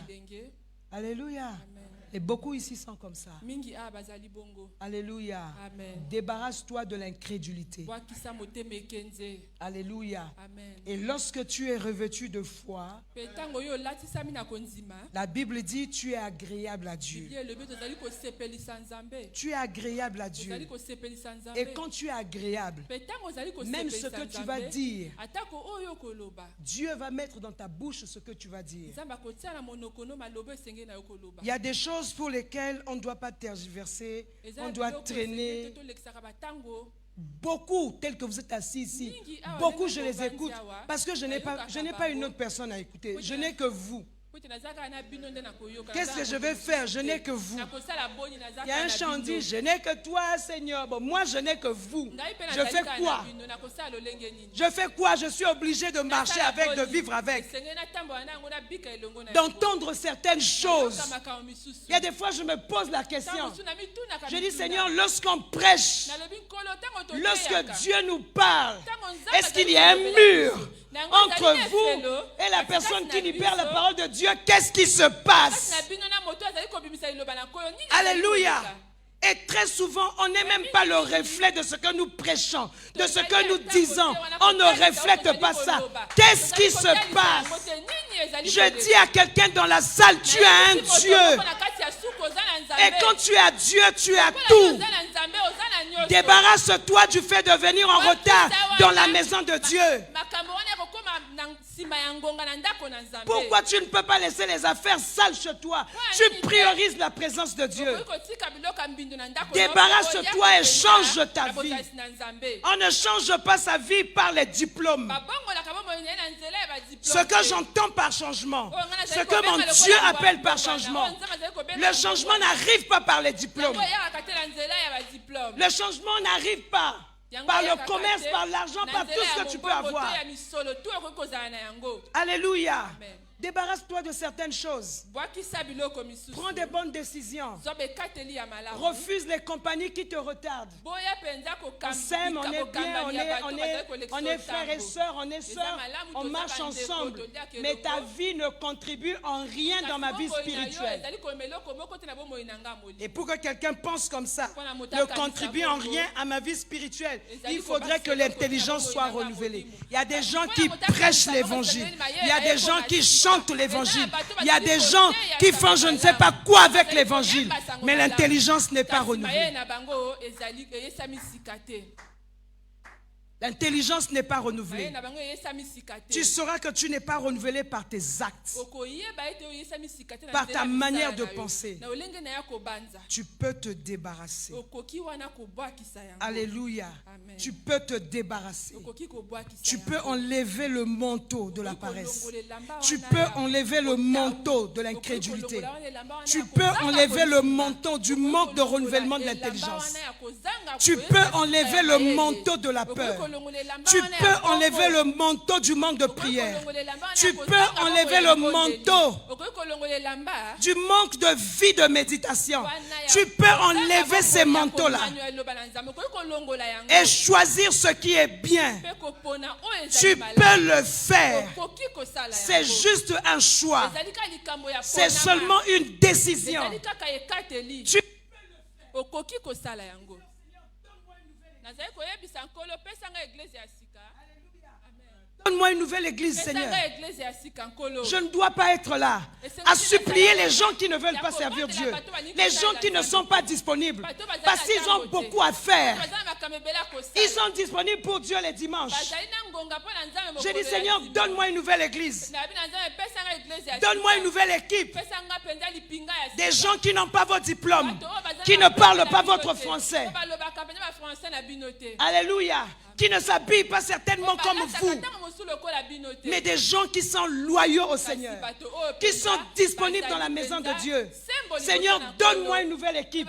Alléluia. Amen. Et beaucoup ici sont comme ça. Mingi a bazali bongo. Alléluia. Amen. Débarrasse-toi de l'incrédulité. Bwakisa motema kenze. Alléluia. Amen. Et lorsque tu es revêtu de foi, Petango yo latisami na konzima. la Bible dit tu es agréable à Dieu. Biblia elobi tozali kosepelisa Nzambe. Tu es agréable à Tozali Dieu. kosepelisa Nzambe. Et quand tu es agréable, Petango ozali même ce kosepelisa que tu vas dire, atako oyo koloba. Dieu va mettre dans ta bouche ce que tu vas dire. Nzambe akotia na monokono maloba esenge na yo koloba. Il y a des choses pour lesquelles on ne doit pas tergiverser, on doit traîner. Beaucoup, tels que vous êtes assis ici, beaucoup je les écoute parce que je n'ai pas une autre personne à écouter. Je n'ai que vous. Qu'est-ce que je vais faire? Je n'ai que vous. Il y a un chant dit, je n'ai que toi, Seigneur. Bon, moi, je n'ai que vous. Je fais quoi? Je fais quoi? Je suis obligé de marcher avec, de vivre avec, d'entendre certaines choses. Il y a des fois, je me pose la question. Je dis, Seigneur, lorsqu'on prêche, lorsque Dieu nous parle, est-ce qu'il y a un mur entre vous et la personne qui libère la parole de Dieu? Qu'est-ce qui se passe? Alléluia. Et très souvent, on n'est même pas le reflet de ce que nous prêchons, de ce que nous disons. On ne reflète pas ça. Qu'est-ce qui se passe? Je dis à quelqu'un dans la salle, tu as un Dieu. Et quand tu as Dieu, tu as tout. Débarrasse-toi du fait de venir en retard dans la maison de Dieu. Pourquoi tu ne peux pas laisser les affaires sales chez toi? Tu priorises la présence de Dieu. Débarrasse-toi et change ta vie. On ne change pas sa vie par les diplômes. Ce que j'entends par changement, ce que mon Dieu appelle par changement, le changement n'arrive pas par les diplômes. Le changement n'arrive pas par le commerce, par l'argent, par tout ce que tu peux avoir. Alléluia. Débarrasse-toi de certaines choses. Prends des bonnes décisions. Refuse les compagnies qui te retardent. On s'aime, on est bien, on est frères et sœurs, on est sœurs, on marche ensemble. Mais ta vie ne contribue en rien dans ma vie spirituelle. Et pour que quelqu'un pense comme ça, ne contribue en rien à ma vie spirituelle, il faudrait que l'intelligence soit renouvelée. Il y a des gens qui prêchent l'évangile. Il y a des gens qui chantent l'évangile. Il y a des gens qui font je ne sais pas quoi avec l'évangile, mais l'intelligence n'est pas renouvelée. L'intelligence n'est pas renouvelée. Tu sauras que tu n'es pas renouvelé par tes actes, par ta manière de penser. Tu peux te débarrasser. Alléluia. Tu peux te débarrasser. Tu peux enlever le manteau de la paresse. Tu peux enlever le manteau de l'incrédulité. Tu peux enlever le manteau du manque de renouvellement de l'intelligence. Tu peux enlever le manteau de la peur. Tu peux enlever le manteau du manque de prière. Tu peux enlever le manteau du manque de vie de méditation. Tu peux enlever ces manteaux-là et choisir ce qui est bien. Tu peux le faire. C'est juste un choix. C'est seulement une décision. Tu donne-moi une nouvelle église, Seigneur. Je ne dois pas être là à supplier les gens qui ne veulent pas servir Dieu, les gens qui ne sont pas disponibles, parce qu'ils ont beaucoup à faire. Ils sont disponibles pour Dieu les dimanches. Je dis, Seigneur, donne-moi une nouvelle église. Donne-moi une nouvelle équipe. Des gens qui n'ont pas vos diplômes, qui ne parlent pas votre français. Alléluia. Qui ne s'habillent pas certainement comme vous, mais des gens qui sont loyaux au Seigneur, qui sont disponibles dans la maison de Dieu. Seigneur, donne-moi une nouvelle équipe.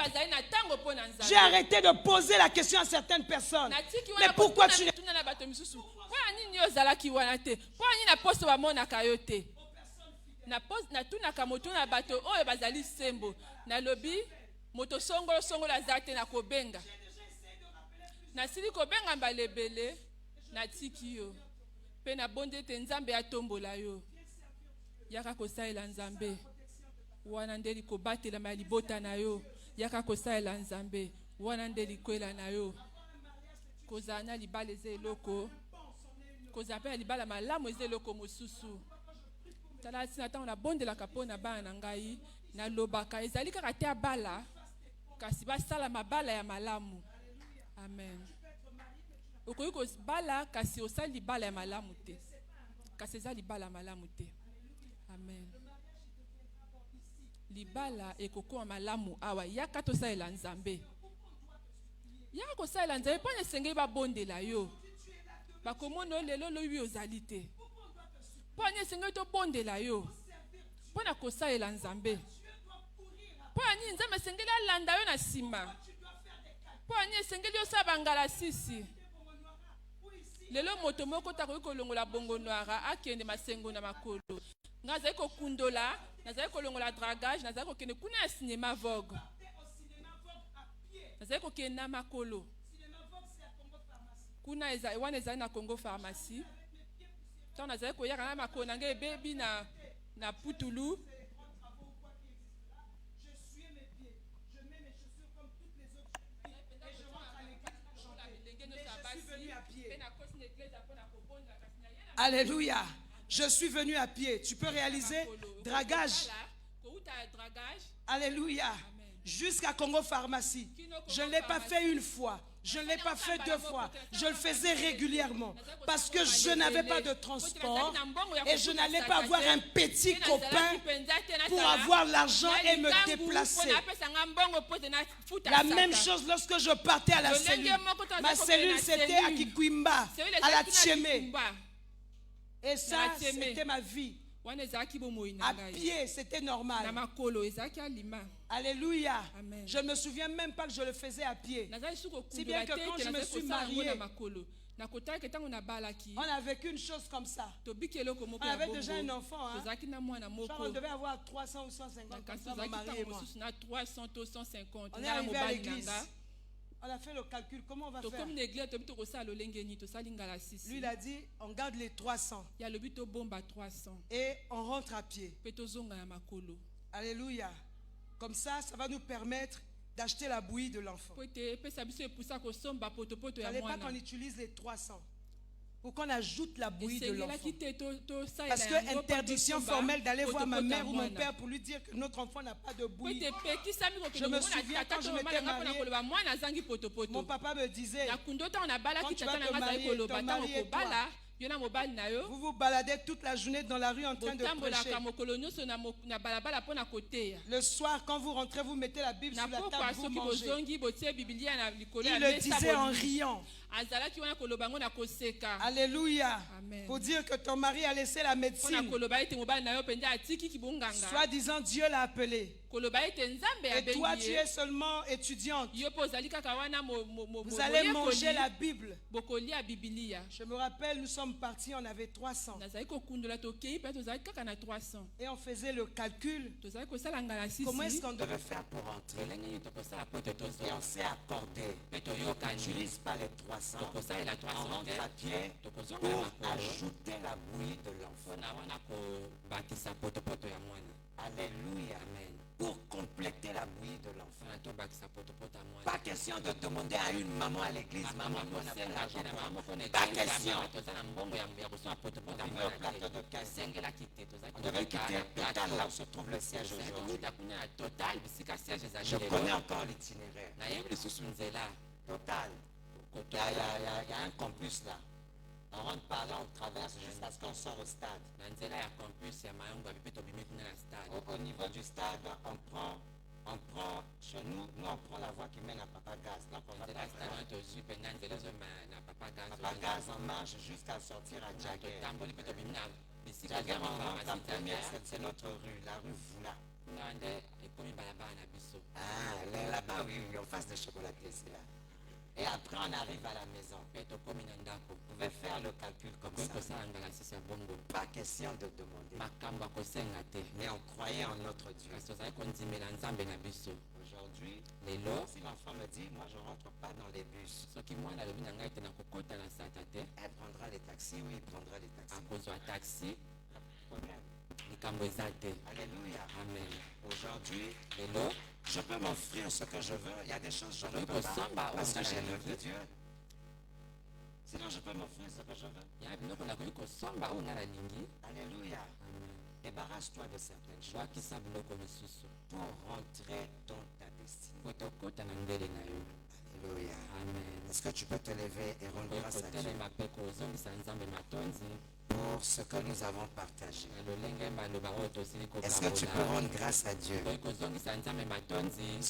J'ai arrêté de poser la question à certaines personnes. Mais pourquoi tu n'es natunaka moto na bato oyo bazali sembo nalobi moto songolo aza te na kobenga nasili kobenga mbalebele natiki yo mpe nabondi ete nzambe atombola yo yaka kosalela nzambe wana nde likobatelama ya libota na yo yaka kosalela nzambe wana nde likwela na yo kozala na libala eza eloko kozala mpe na libala malamu eza eloko mosusu tala ntina ntango nabondelaka mpo na bana na ngai nalobaka ezali kaka te abala kasi basala mabala ya malamu amen okoki kobala kasi osali libala ya malamu te kasi eza libala ya malamu te amen libala ekokoma malamu awa yaka tosalela nzambe yaka kosalela nzambe mpo na esengeli babondela yo bakomona oyo lelo loyi ozali te mpo na esengeli tobondela yo mpo na kosalela nzambe mpo na nini nzambe esengeli alanda yo na nsima mpo na nini esengeli osala bangala sisi lelo moto moko takoki kolongola bongo noara akende masengo na makolo nga nazali kokundola nazali kolongola dragage nazali kokende kuna ya cinéma vogue nazali kokende na makolo kuna wana ezali na Congo pharmacie ntango nazali koyaka na makolo na ngai ebebi na putulu Alléluia. Je suis venu à pied. Tu peux réaliser dragage. Alléluia. Jusqu'à Congo Pharmacie. Je ne l'ai pas fait une fois. Je ne l'ai pas fait deux fois. Je le faisais régulièrement. Parce que je n'avais pas de transport. Et je n'allais pas avoir un petit copain pour avoir l'argent et me déplacer. La même chose lorsque je partais à la cellule. Ma cellule, c'était à Kikwimba, à la Tchémé. Et ça, c'était ma vie. À pied, c'était normal. Alléluia. Amen. Je ne me souviens même pas que je le faisais à pied. Si bien que quand je me suis mariée, on a vécu une chose comme ça. On avait déjà un enfant. Hein? Genre, on devait avoir 300 ou 150 ans, mon mari et moi. On est arrivé à l'église. On a fait le calcul. Comment on va faire? Lui, il a dit, on garde les 300. Et on rentre à pied. Alléluia. Comme ça va nous permettre d'acheter la bouillie de l'enfant. Il ne fallait pas qu'on utilise les 300. Pour qu'on ajoute la bouillie de l'enfant. Parce que interdiction formelle d'aller voir ma mère ou mon père pour lui dire que notre enfant n'a pas de bouillie. Je me souviens quand je m'étais mariée, mon papa me disait, quand tu vas te marier, ton mari et toi, vous vous baladez toute la journée dans la rue en train de prêcher. Le soir, quand vous rentrez, vous mettez la Bible sur la table, vous mangez. Il le disait en riant. Alléluia. Amen. Pour dire que ton mari a laissé la médecine. Soit disant Dieu l'a appelé. Et toi tu es seulement étudiante. Vous allez manger la Bible. Je me rappelle, nous sommes partis, on avait 300. Et on faisait le calcul. Comment est-ce qu'on devait faire pour rentrer? Et on s'est accordé. On n'utilise pas les 300. On rentre à pied pour ajouter la bouillie de l'enfant. Alléluia. Pour compléter la bouillie de l'enfant. Pas question de demander à une maman à l'église. Maman, pas question. On avait un plateau de caisse. On devait quitter Total, là où se trouve le siège aujourd'hui. Je connais encore l'itinéraire. Total. Il y a un campus là. On rentre par là, on traverse jusqu'à ce qu'on sort au stade. Au niveau du stade, on prend chez nous, on prend la voie qui mène à Papa Gaz. Donc on va Papa Gaz, on marche jusqu'à sortir à Djaguer. Djaguer, on rentre en première, c'est notre rue, la rue Voula. Ah, là-bas, oui, en face de chocolaterie, c'est là. Et après, on arrive à la maison. Vous pouvez faire le calcul comme okoki ça. kosala ngalasisi ya bongo Pas question de demander. makambo ya kosenga te Mais on croyait en notre Dieu. kasi tozali kondimela nzambe na biso Aujourd'hui, lelo si l'enfant me dit, moi je ne rentre pas dans les bus, soki mwana alobi na ngai te nakokota na sata te elle prendra les taxis, oui, il prendra les taxis. akozwa taxi Problème. likambo eza te Alléluia. amen Aujourd'hui, lelo je peux m'offrir ce que je veux. Il y a des choses que je ne Oui, peux pour pas ça, bah, parce on que a j'ai la l'œuvre de vie. Dieu. Sinon, je peux m'offrir ce que je veux. ya biloko nakoki kosomba oyo nga nalingi Alléluia. amen Débarrasse-toi de certaines choses bwakisa biloko mosusu pour rentrer dans ta destinée. po tokota na ndele na yo Alléluia. amen Est-ce que tu peux te lever et rendre grâce à Dieu kotelema mpe kozongisa nzambe matondi pour ce que nous avons partagé? na lolenge maloba oyo tosili Est-ce que tu peux kokabola rendre grâce à Dieu okoki kozongisa nzambe matondi